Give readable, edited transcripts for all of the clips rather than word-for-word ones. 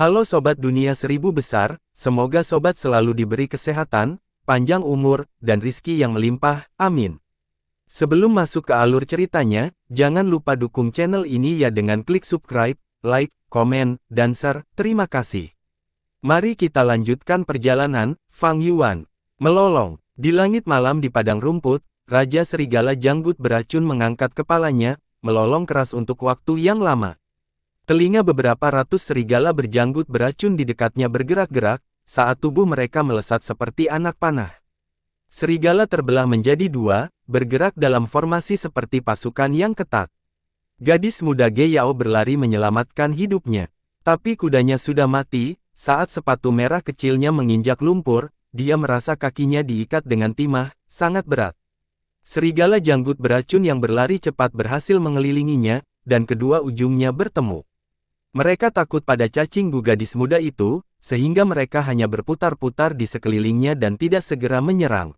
Halo Sobat Dunia Seribu Besar, semoga Sobat selalu diberi kesehatan, panjang umur, dan rizki yang melimpah, amin. Sebelum masuk ke alur ceritanya, jangan lupa dukung channel ini ya dengan klik subscribe, like, komen, dan share, terima kasih. Mari kita lanjutkan perjalanan. Fang Yuan melolong. Di langit malam di padang rumput, Raja Serigala Janggut beracun mengangkat kepalanya, melolong keras untuk waktu yang lama. Telinga beberapa ratus serigala berjanggut beracun di dekatnya bergerak-gerak, saat tubuh mereka melesat seperti anak panah. Serigala terbelah menjadi dua, bergerak dalam formasi seperti pasukan yang ketat. Gadis muda Ge Yao berlari menyelamatkan hidupnya. Tapi kudanya sudah mati, saat sepatu merah kecilnya menginjak lumpur, dia merasa kakinya diikat dengan timah, sangat berat. Serigala janggut beracun yang berlari cepat berhasil mengelilinginya, dan kedua ujungnya bertemu. Mereka takut pada cacinggu gadis muda itu, sehingga mereka hanya berputar-putar di sekelilingnya dan tidak segera menyerang.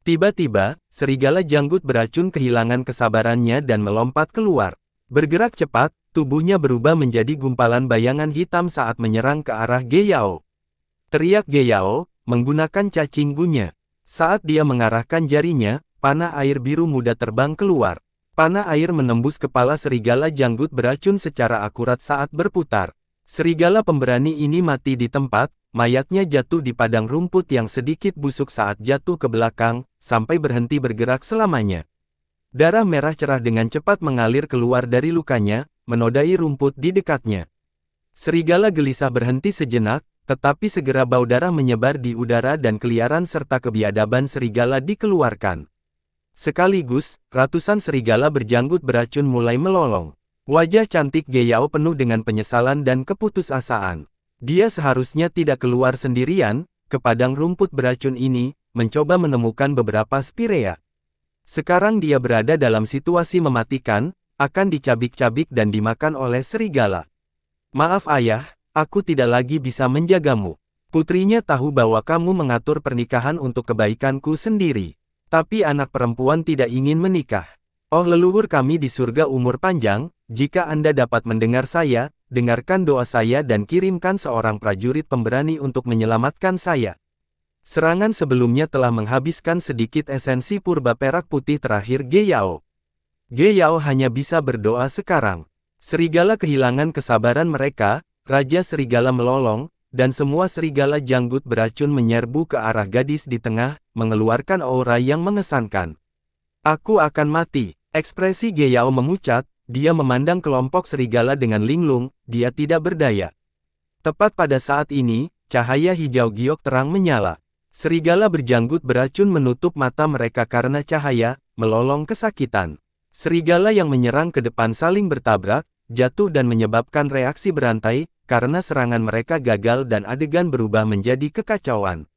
Tiba-tiba, serigala janggut beracun kehilangan kesabarannya dan melompat keluar. Bergerak cepat, tubuhnya berubah menjadi gumpalan bayangan hitam saat menyerang ke arah Ge Yao. Teriak Ge Yao, menggunakan cacinggunya. Saat dia mengarahkan jarinya, panah air biru muda terbang keluar. Panah air menembus kepala serigala janggut beracun secara akurat saat berputar. Serigala pemberani ini mati di tempat, mayatnya jatuh di padang rumput yang sedikit busuk saat jatuh ke belakang, sampai berhenti bergerak selamanya. Darah merah cerah dengan cepat mengalir keluar dari lukanya, menodai rumput di dekatnya. Serigala gelisah berhenti sejenak, tetapi segera bau darah menyebar di udara dan keliaran serta kebiadaban serigala dikeluarkan. Sekaligus, ratusan serigala berjanggut beracun mulai melolong. Wajah cantik Ge Yao penuh dengan penyesalan dan keputusasaan. Dia seharusnya tidak keluar sendirian, ke padang rumput beracun ini, mencoba menemukan beberapa spirea. Sekarang dia berada dalam situasi mematikan, akan dicabik-cabik dan dimakan oleh serigala. Maaf ayah, aku tidak lagi bisa menjagamu. Putrinya tahu bahwa kamu mengatur pernikahan untuk kebaikanku sendiri. Tapi anak perempuan tidak ingin menikah. Oh leluhur kami di surga umur panjang, jika Anda dapat mendengar saya, dengarkan doa saya dan kirimkan seorang prajurit pemberani untuk menyelamatkan saya. Serangan sebelumnya telah menghabiskan sedikit esensi purba perak putih terakhir Ge Yao. Ge Yao hanya bisa berdoa sekarang. Serigala kehilangan kesabaran mereka, Raja Serigala melolong, dan semua serigala janggut beracun menyerbu ke arah gadis di tengah, mengeluarkan aura yang mengesankan. Aku akan mati. Ekspresi Ge Yao memucat, dia memandang kelompok serigala dengan linglung, dia tidak berdaya. Tepat pada saat ini, cahaya hijau giok terang menyala. Serigala berjanggut beracun menutup mata mereka karena cahaya, melolong kesakitan. Serigala yang menyerang ke depan saling bertabrak, jatuh dan menyebabkan reaksi berantai, karena serangan mereka gagal dan adegan berubah menjadi kekacauan.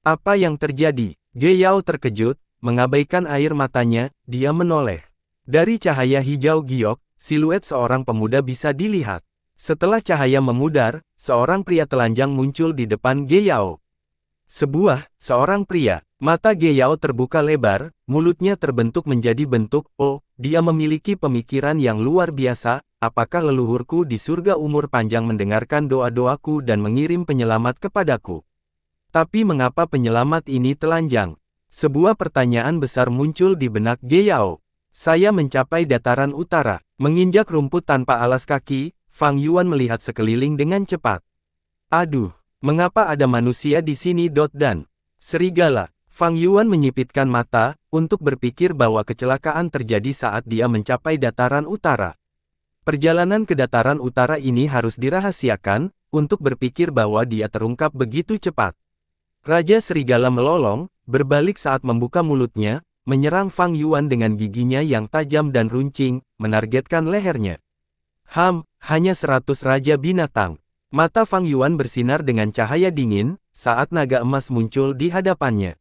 Apa yang terjadi? Ge Yao terkejut, mengabaikan air matanya, dia menoleh. Dari cahaya hijau giok, siluet seorang pemuda bisa dilihat. Setelah cahaya memudar, seorang pria telanjang muncul di depan Ge Yao. Seorang pria. Mata Ge Yao terbuka lebar, mulutnya terbentuk menjadi bentuk O. Dia memiliki pemikiran yang luar biasa. Apakah leluhurku di surga umur panjang mendengarkan doa-doaku dan mengirim penyelamat kepadaku? Tapi mengapa penyelamat ini telanjang? Sebuah pertanyaan besar muncul di benak Ge Yao. Saya mencapai dataran utara. Menginjak rumput tanpa alas kaki, Fang Yuan melihat sekeliling dengan cepat. Aduh, mengapa ada manusia di sini? Dan serigala. Fang Yuan menyipitkan mata, untuk berpikir bahwa kecelakaan terjadi saat dia mencapai dataran utara. Perjalanan ke dataran utara ini harus dirahasiakan, untuk berpikir bahwa dia terungkap begitu cepat. Raja Serigala melolong, berbalik saat membuka mulutnya, menyerang Fang Yuan dengan giginya yang tajam dan runcing, menargetkan lehernya. Hanya 100 raja binatang. Mata Fang Yuan bersinar dengan cahaya dingin, saat naga emas muncul di hadapannya.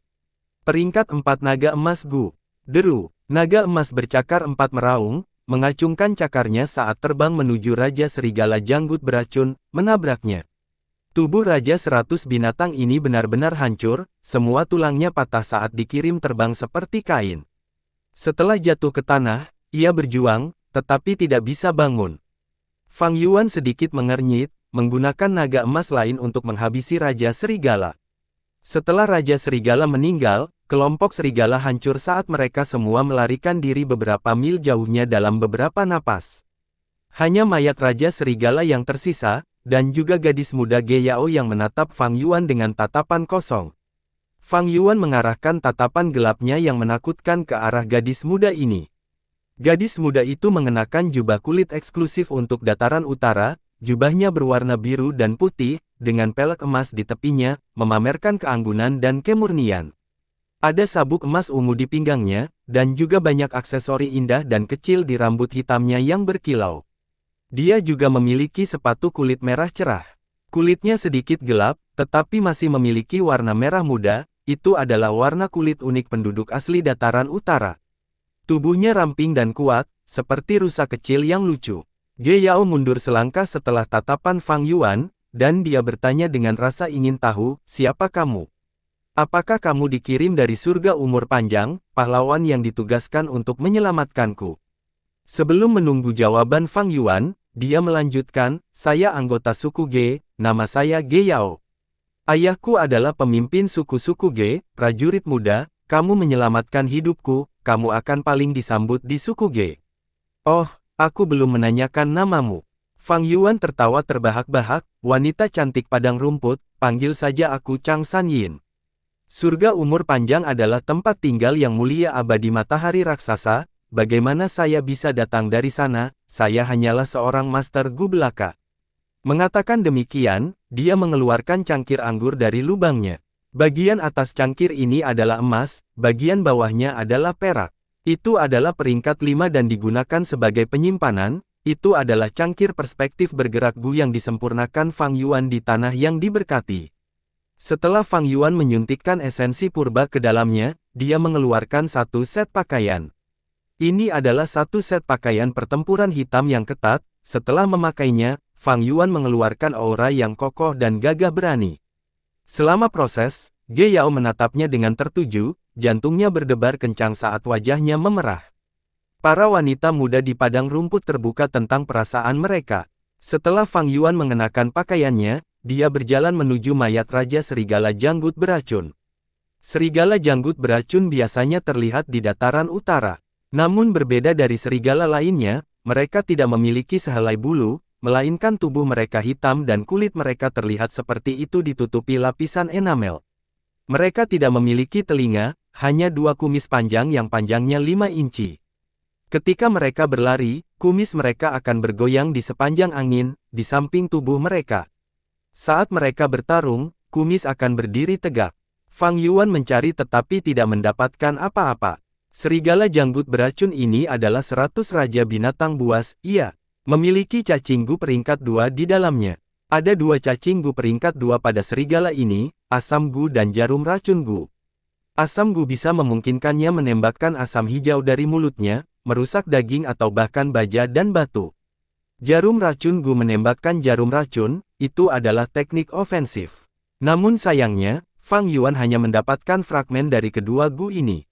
Peringkat 4 naga emas Gu. Deru. Naga emas bercakar 4 meraung, mengacungkan cakarnya saat terbang menuju Raja Serigala Janggut beracun, menabraknya. Tubuh Raja 100 binatang ini benar-benar hancur, semua tulangnya patah saat dikirim terbang seperti kain. Setelah jatuh ke tanah, ia berjuang, tetapi tidak bisa bangun. Fang Yuan sedikit mengernyit, menggunakan naga emas lain untuk menghabisi Raja Serigala. Setelah Raja Serigala meninggal, kelompok serigala hancur saat mereka semua melarikan diri beberapa mil jauhnya dalam beberapa napas. Hanya mayat Raja Serigala yang tersisa, dan juga gadis muda Ge Yao yang menatap Fang Yuan dengan tatapan kosong. Fang Yuan mengarahkan tatapan gelapnya yang menakutkan ke arah gadis muda ini. Gadis muda itu mengenakan jubah kulit eksklusif untuk dataran utara, jubahnya berwarna biru dan putih, dengan pelek emas di tepinya, memamerkan keanggunan dan kemurnian. Ada sabuk emas ungu di pinggangnya, dan juga banyak aksesori indah dan kecil di rambut hitamnya yang berkilau. Dia juga memiliki sepatu kulit merah cerah. Kulitnya sedikit gelap, tetapi masih memiliki warna merah muda, itu adalah warna kulit unik penduduk asli dataran utara. Tubuhnya ramping dan kuat, seperti rusa kecil yang lucu. Ge Yao mundur selangkah setelah tatapan Fang Yuan, dan dia bertanya dengan rasa ingin tahu, siapa kamu? Apakah kamu dikirim dari surga umur panjang, pahlawan yang ditugaskan untuk menyelamatkanku? Sebelum menunggu jawaban Fang Yuan, dia melanjutkan, saya anggota suku Ge, nama saya Ge Yao. Ayahku adalah pemimpin suku-suku Ge, prajurit muda, kamu menyelamatkan hidupku, kamu akan paling disambut di suku Ge. Oh, aku belum menanyakan namamu. Fang Yuan tertawa terbahak-bahak, wanita cantik padang rumput, panggil saja aku Chang San Yin. Surga umur panjang adalah tempat tinggal yang mulia abadi matahari raksasa, bagaimana saya bisa datang dari sana, saya hanyalah seorang master Gu belaka. Mengatakan demikian, dia mengeluarkan cangkir anggur dari lubangnya. Bagian atas cangkir ini adalah emas, bagian bawahnya adalah perak. Itu adalah peringkat 5 dan digunakan sebagai penyimpanan, itu adalah cangkir perspektif bergerak Gu yang disempurnakan Fang Yuan di tanah yang diberkati. Setelah Fang Yuan menyuntikkan esensi purba ke dalamnya, dia mengeluarkan satu set pakaian. Ini adalah satu set pakaian pertempuran hitam yang ketat, setelah memakainya, Fang Yuan mengeluarkan aura yang kokoh dan gagah berani. Selama proses, Ge Yao menatapnya dengan tertuju, jantungnya berdebar kencang saat wajahnya memerah. Para wanita muda di padang rumput terbuka tentang perasaan mereka. Setelah Fang Yuan mengenakan pakaiannya, dia berjalan menuju mayat Raja Serigala Janggut Beracun. Serigala Janggut Beracun biasanya terlihat di dataran utara. Namun berbeda dari serigala lainnya, mereka tidak memiliki sehelai bulu, melainkan tubuh mereka hitam dan kulit mereka terlihat seperti itu ditutupi lapisan enamel. Mereka tidak memiliki telinga, hanya dua kumis panjang yang panjangnya 5 inci. Ketika mereka berlari, kumis mereka akan bergoyang di sepanjang angin, di samping tubuh mereka. Saat mereka bertarung, kumis akan berdiri tegak. Fang Yuan mencari tetapi tidak mendapatkan apa-apa. Serigala Janggut Beracun ini adalah 100 raja binatang buas, ia memiliki cacing Gu peringkat 2 di dalamnya. Ada 2 cacing Gu peringkat 2 pada serigala ini, asam Gu dan jarum racun Gu. Asam Gu bisa memungkinkannya menembakkan asam hijau dari mulutnya, merusak daging atau bahkan baja dan batu. Jarum racun Gu menembakkan jarum racun, itu adalah teknik ofensif. Namun sayangnya, Fang Yuan hanya mendapatkan fragmen dari kedua Gu ini.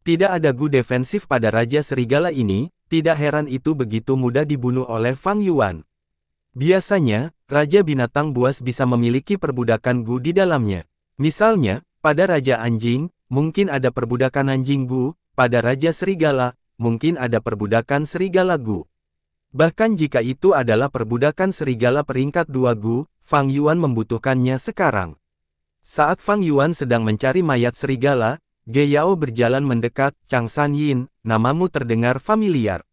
Tidak ada Gu defensif pada Raja Serigala ini, tidak heran itu begitu mudah dibunuh oleh Fang Yuan. Biasanya, Raja Binatang Buas bisa memiliki perbudakan Gu di dalamnya. Misalnya, pada Raja Anjing, mungkin ada perbudakan anjing Gu, pada Raja Serigala, mungkin ada perbudakan serigala Gu. Bahkan jika itu adalah perbudakan serigala peringkat 2 Gu, Fang Yuan membutuhkannya sekarang. Saat Fang Yuan sedang mencari mayat serigala, Ge Yao berjalan mendekat, Chang San Yin, namamu terdengar familiar.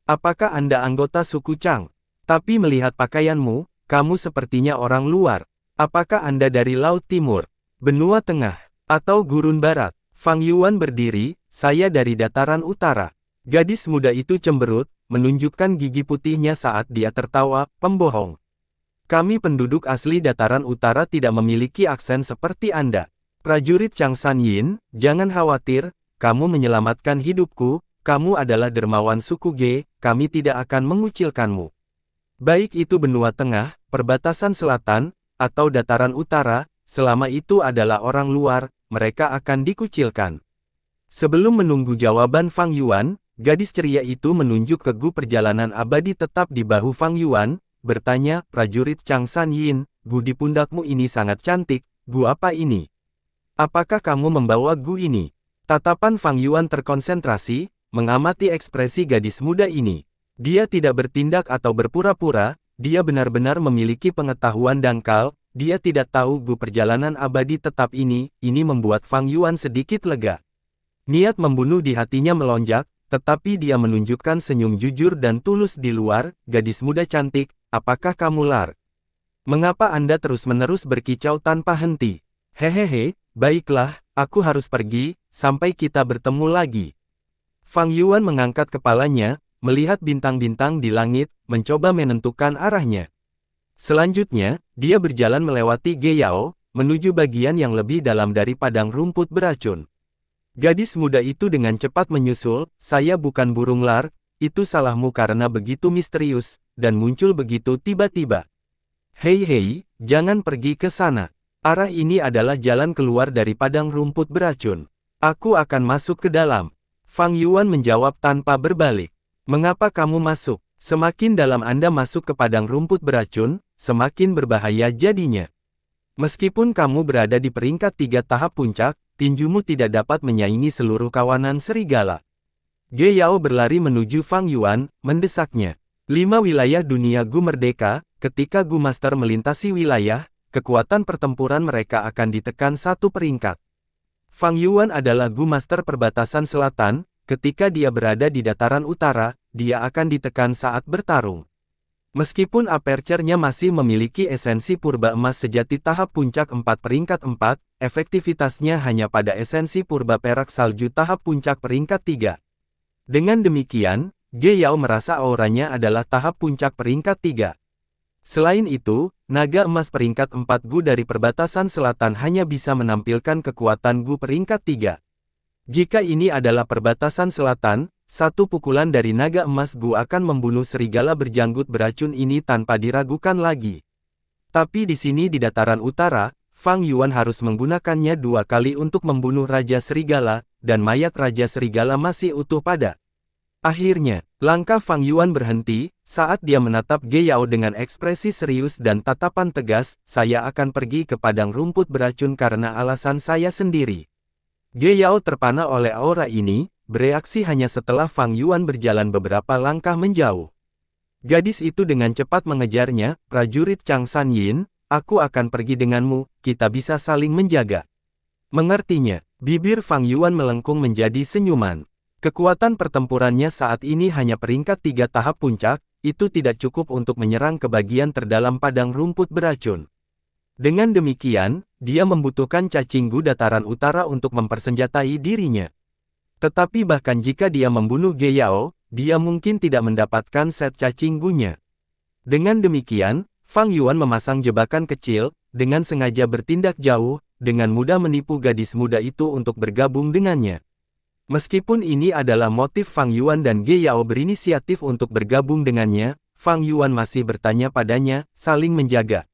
Apakah Anda anggota suku Chang? Tapi melihat pakaianmu, kamu sepertinya orang luar. Apakah Anda dari Laut Timur, Benua Tengah, atau Gurun Barat? Fang Yuan berdiri, saya dari dataran utara. Gadis muda itu cemberut, menunjukkan gigi putihnya saat dia tertawa, pembohong. Kami penduduk asli dataran utara tidak memiliki aksen seperti Anda. Prajurit Chang San Yin, jangan khawatir, kamu menyelamatkan hidupku, kamu adalah dermawan suku Ge, kami tidak akan mengucilkanmu. Baik itu benua tengah, perbatasan selatan, atau dataran utara, selama itu adalah orang luar, mereka akan dikucilkan. Sebelum menunggu jawaban Fang Yuan, gadis ceria itu menunjuk ke Gu perjalanan abadi tetap di bahu Fang Yuan, bertanya, prajurit Chang San Yin, gu di pundakmu ini sangat cantik, gu apa ini? Apakah kamu membawa gu ini? Tatapan Fang Yuan terkonsentrasi, mengamati ekspresi gadis muda ini. Dia tidak bertindak atau berpura-pura, dia benar-benar memiliki pengetahuan dangkal, dia tidak tahu gu perjalanan abadi tetap ini membuat Fang Yuan sedikit lega. Niat membunuh di hatinya melonjak, tetapi dia menunjukkan senyum jujur dan tulus di luar, gadis muda cantik, apakah kamu lar? Mengapa Anda terus-menerus berkicau tanpa henti? Hehehe, baiklah, aku harus pergi, sampai kita bertemu lagi. Fang Yuan mengangkat kepalanya, melihat bintang-bintang di langit, mencoba menentukan arahnya. Selanjutnya, dia berjalan melewati Ge Yao, menuju bagian yang lebih dalam dari padang rumput beracun. Gadis muda itu dengan cepat menyusul, saya bukan burung lar, itu salahmu karena begitu misterius, dan muncul begitu tiba-tiba. Hei, jangan pergi ke sana. Arah ini adalah jalan keluar dari padang rumput beracun. Aku akan masuk ke dalam. Fang Yuan menjawab tanpa berbalik. Mengapa kamu masuk? Semakin dalam Anda masuk ke padang rumput beracun, semakin berbahaya jadinya. Meskipun kamu berada di peringkat 3 tahap puncak, tinjumu tidak dapat menyaingi seluruh kawanan serigala. Ge Yao berlari menuju Fang Yuan, mendesaknya. 5 wilayah dunia Gu merdeka, ketika Gu Master melintasi wilayah, kekuatan pertempuran mereka akan ditekan satu peringkat. Fang Yuan adalah Gu Master perbatasan selatan, ketika dia berada di dataran utara, dia akan ditekan saat bertarung. Meskipun aperture-nya masih memiliki esensi purba emas sejati tahap puncak 4 peringkat 4, efektivitasnya hanya pada esensi purba perak salju tahap puncak peringkat 3. Dengan demikian, Ge Yao merasa auranya adalah tahap puncak peringkat 3. Selain itu, naga emas peringkat 4 Gu dari perbatasan selatan hanya bisa menampilkan kekuatan Gu peringkat 3. Jika ini adalah perbatasan selatan, satu pukulan dari naga emas Gu akan membunuh serigala berjanggut beracun ini tanpa diragukan lagi. Tapi di sini di dataran utara, Fang Yuan harus menggunakannya 2 kali untuk membunuh Raja Serigala, dan mayat Raja Serigala masih utuh pada. Akhirnya, langkah Fang Yuan berhenti, saat dia menatap Ge Yao dengan ekspresi serius dan tatapan tegas, saya akan pergi ke padang rumput beracun karena alasan saya sendiri. Ge Yao terpana oleh aura ini, bereaksi hanya setelah Fang Yuan berjalan beberapa langkah menjauh. Gadis itu dengan cepat mengejarnya, prajurit Chang San Yin, aku akan pergi denganmu, kita bisa saling menjaga. Mengertinya, bibir Fang Yuan melengkung menjadi senyuman. Kekuatan pertempurannya saat ini hanya peringkat 3 tahap puncak, itu tidak cukup untuk menyerang ke bagian terdalam padang rumput beracun. Dengan demikian, dia membutuhkan cacing Gu dataran utara untuk mempersenjatai dirinya. Tetapi bahkan jika dia membunuh Ge Yao, dia mungkin tidak mendapatkan set cacing Gu-nya. Dengan demikian, Fang Yuan memasang jebakan kecil, dengan sengaja bertindak jauh, dengan mudah menipu gadis muda itu untuk bergabung dengannya. Meskipun ini adalah motif Fang Yuan dan Ge Yao berinisiatif untuk bergabung dengannya, Fang Yuan masih bertanya padanya, saling menjaga.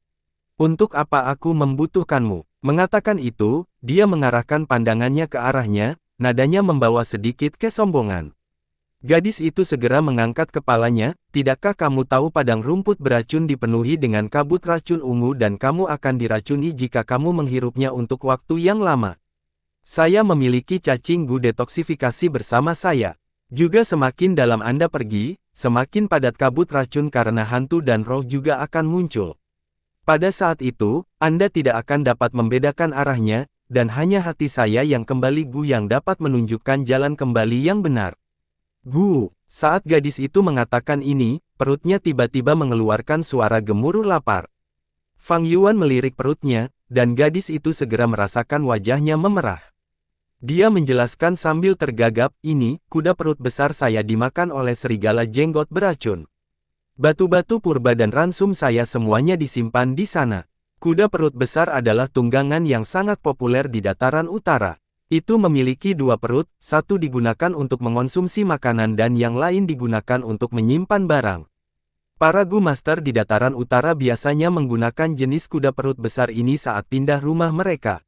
Untuk apa aku membutuhkanmu? Mengatakan itu, dia mengarahkan pandangannya ke arahnya, nadanya membawa sedikit kesombongan. Gadis itu segera mengangkat kepalanya, tidakkah kamu tahu padang rumput beracun dipenuhi dengan kabut racun ungu dan kamu akan diracuni jika kamu menghirupnya untuk waktu yang lama? Saya memiliki cacing Gu detoksifikasi bersama saya. Juga semakin dalam Anda pergi, semakin padat kabut racun karena hantu dan roh juga akan muncul. Pada saat itu, Anda tidak akan dapat membedakan arahnya, dan hanya hati saya yang kembali Gu yang dapat menunjukkan jalan kembali yang benar. Gu, saat gadis itu mengatakan ini, perutnya tiba-tiba mengeluarkan suara gemuruh lapar. Fang Yuan melirik perutnya, dan gadis itu segera merasakan wajahnya memerah. Dia menjelaskan sambil tergagap, ini, kuda perut besar saya dimakan oleh serigala jenggot beracun. Batu-batu purba dan ransum saya semuanya disimpan di sana. Kuda perut besar adalah tunggangan yang sangat populer di dataran utara. Itu memiliki 2 perut, satu digunakan untuk mengonsumsi makanan dan yang lain digunakan untuk menyimpan barang. Para Gu Master di dataran utara biasanya menggunakan jenis kuda perut besar ini saat pindah rumah mereka.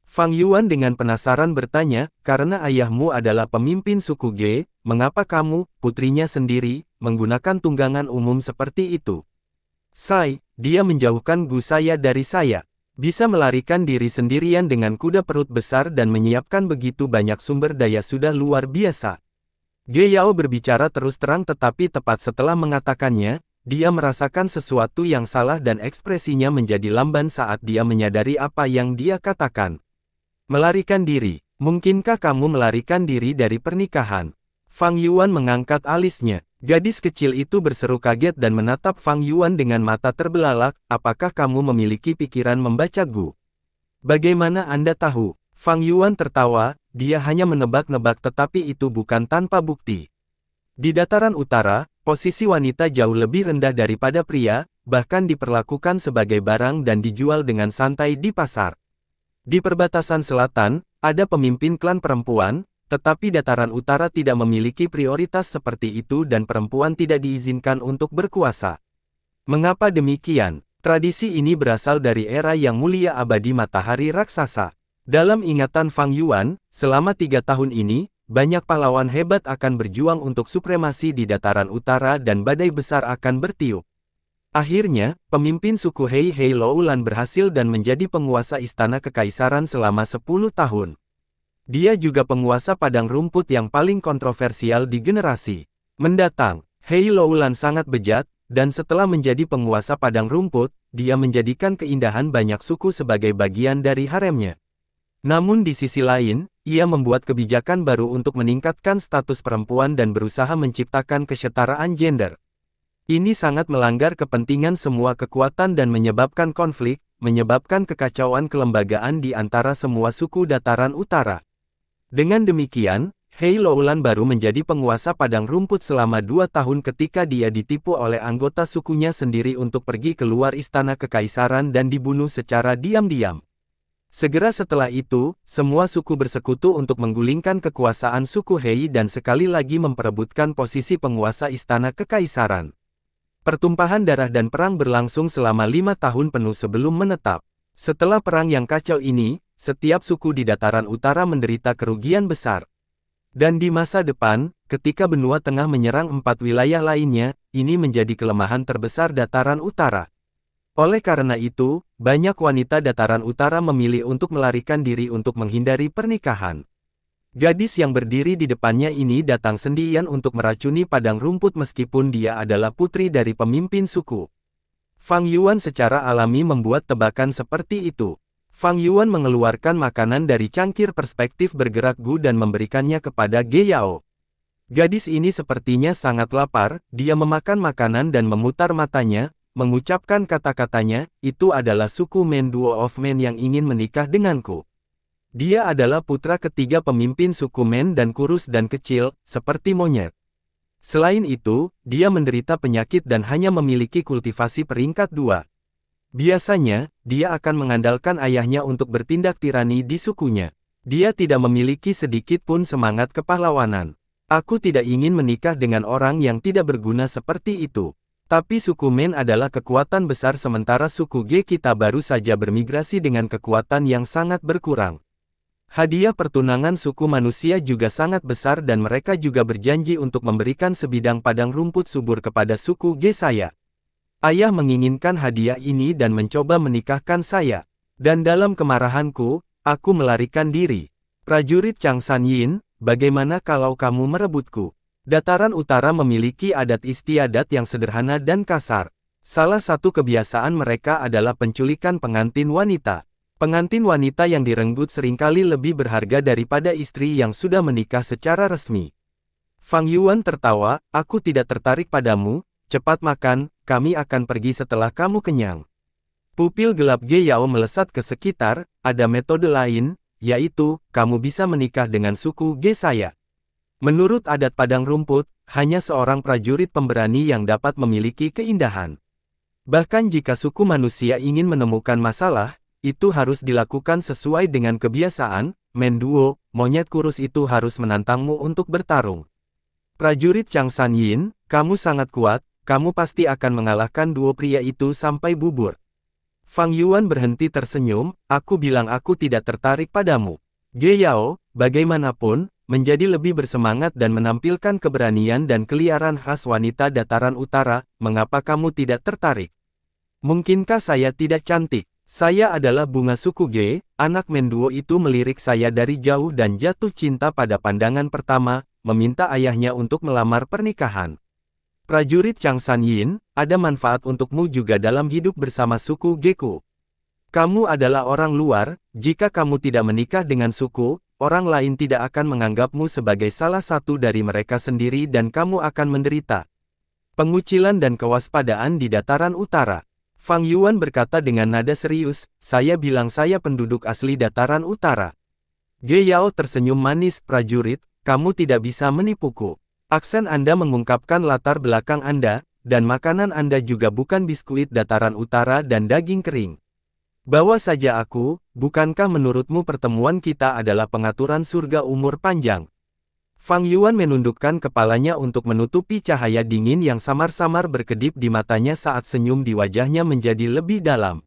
Fang Yuan dengan penasaran bertanya, karena ayahmu adalah pemimpin suku Ge, mengapa kamu, putrinya sendiri, menggunakan tunggangan umum seperti itu? Dia menjauhkan Gu saya dari saya. Bisa melarikan diri sendirian dengan kuda perut besar dan menyiapkan begitu banyak sumber daya sudah luar biasa. Ge Yao berbicara terus terang tetapi tepat setelah mengatakannya, dia merasakan sesuatu yang salah dan ekspresinya menjadi lamban saat dia menyadari apa yang dia katakan. Melarikan diri. Mungkinkah kamu melarikan diri dari pernikahan? Fang Yuan mengangkat alisnya. Gadis kecil itu berseru kaget dan menatap Fang Yuan dengan mata terbelalak, apakah kamu memiliki pikiran membaca Gu? Bagaimana Anda tahu? Fang Yuan tertawa, dia hanya menebak-nebak tetapi itu bukan tanpa bukti. Di dataran utara, posisi wanita jauh lebih rendah daripada pria, bahkan diperlakukan sebagai barang dan dijual dengan santai di pasar. Di perbatasan selatan, ada pemimpin klan perempuan, tetapi dataran utara tidak memiliki prioritas seperti itu dan perempuan tidak diizinkan untuk berkuasa. Mengapa demikian? Tradisi ini berasal dari era yang mulia abadi matahari raksasa. Dalam ingatan Fang Yuan, selama 3 tahun ini, banyak pahlawan hebat akan berjuang untuk supremasi di dataran utara dan badai besar akan bertiup. Akhirnya, pemimpin suku Hei Loulan berhasil dan menjadi penguasa istana kekaisaran selama 10 tahun. Dia juga penguasa padang rumput yang paling kontroversial di generasi mendatang. Hei Loulan sangat bejat, dan setelah menjadi penguasa padang rumput, dia menjadikan keindahan banyak suku sebagai bagian dari haremnya. Namun di sisi lain, ia membuat kebijakan baru untuk meningkatkan status perempuan dan berusaha menciptakan kesetaraan gender. Ini sangat melanggar kepentingan semua kekuatan dan menyebabkan konflik, menyebabkan kekacauan kelembagaan di antara semua suku dataran utara. Dengan demikian, Hei Loulan baru menjadi penguasa padang rumput selama 2 tahun ketika dia ditipu oleh anggota sukunya sendiri untuk pergi keluar istana kekaisaran dan dibunuh secara diam-diam. Segera setelah itu, semua suku bersekutu untuk menggulingkan kekuasaan suku Hei dan sekali lagi memperebutkan posisi penguasa istana kekaisaran. Pertumpahan darah dan perang berlangsung selama 5 tahun penuh sebelum menetap. Setelah perang yang kacau ini, setiap suku di dataran utara menderita kerugian besar. Dan di masa depan, ketika benua tengah menyerang 4 wilayah lainnya, ini menjadi kelemahan terbesar dataran utara. Oleh karena itu, banyak wanita dataran utara memilih untuk melarikan diri untuk menghindari pernikahan. Gadis yang berdiri di depannya ini datang sendirian untuk meracuni padang rumput meskipun dia adalah putri dari pemimpin suku. Fang Yuan secara alami membuat tebakan seperti itu. Fang Yuan mengeluarkan makanan dari cangkir perspektif bergerak Gu dan memberikannya kepada Ge Yao. Gadis ini sepertinya sangat lapar, dia memakan makanan dan memutar matanya, mengucapkan kata-katanya, itu adalah suku Men Duo of Men yang ingin menikah denganku. Dia adalah putra ketiga pemimpin suku Men dan kurus dan kecil, seperti monyet. Selain itu, dia menderita penyakit dan hanya memiliki kultivasi peringkat 2. Biasanya, dia akan mengandalkan ayahnya untuk bertindak tirani di sukunya. Dia tidak memiliki sedikit pun semangat kepahlawanan. Aku tidak ingin menikah dengan orang yang tidak berguna seperti itu. Tapi suku Men adalah kekuatan besar sementara suku Ge kita baru saja bermigrasi dengan kekuatan yang sangat berkurang. Hadiah pertunangan suku manusia juga sangat besar dan mereka juga berjanji untuk memberikan sebidang padang rumput subur kepada suku Ge saya. Ayah menginginkan hadiah ini dan mencoba menikahkan saya. Dan dalam kemarahanku, aku melarikan diri. Prajurit Chang San Yin, bagaimana kalau kamu merebutku? Dataran utara memiliki adat istiadat yang sederhana dan kasar. Salah satu kebiasaan mereka adalah penculikan pengantin wanita. Pengantin wanita yang direnggut seringkali lebih berharga daripada istri yang sudah menikah secara resmi. Fang Yuan tertawa, aku tidak tertarik padamu, cepat makan, kami akan pergi setelah kamu kenyang. Pupil gelap Ge Yao melesat ke sekitar, ada metode lain, yaitu, kamu bisa menikah dengan suku Ge saya. Menurut adat padang rumput, hanya seorang prajurit pemberani yang dapat memiliki keindahan. Bahkan jika suku manusia ingin menemukan masalah, itu harus dilakukan sesuai dengan kebiasaan, Men Duo, monyet kurus itu harus menantangmu untuk bertarung. Prajurit Chang San Yin, kamu sangat kuat, kamu pasti akan mengalahkan duo pria itu sampai bubur. Fang Yuan berhenti tersenyum, aku bilang aku tidak tertarik padamu. Ge Yao, bagaimanapun, menjadi lebih bersemangat dan menampilkan keberanian dan keliaran khas wanita dataran utara, mengapa kamu tidak tertarik? Mungkinkah saya tidak cantik? Saya adalah bunga suku Ge, anak menduo itu melirik saya dari jauh dan jatuh cinta pada pandangan pertama, meminta ayahnya untuk melamar pernikahan. Prajurit Chang San Yin, ada manfaat untukmu juga dalam hidup bersama suku Geku. Kamu adalah orang luar, jika kamu tidak menikah dengan suku, orang lain tidak akan menganggapmu sebagai salah satu dari mereka sendiri dan kamu akan menderita. Pengucilan dan kewaspadaan di dataran utara. Fang Yuan berkata dengan nada serius, saya bilang saya penduduk asli dataran utara. Ge Yao tersenyum manis, prajurit, kamu tidak bisa menipuku. Aksen Anda mengungkapkan latar belakang Anda, dan makanan Anda juga bukan biskuit dataran utara dan daging kering. Bawa saja aku, bukankah menurutmu pertemuan kita adalah pengaturan surga umur panjang? Fang Yuan menundukkan kepalanya untuk menutupi cahaya dingin yang samar-samar berkedip di matanya saat senyum di wajahnya menjadi lebih dalam.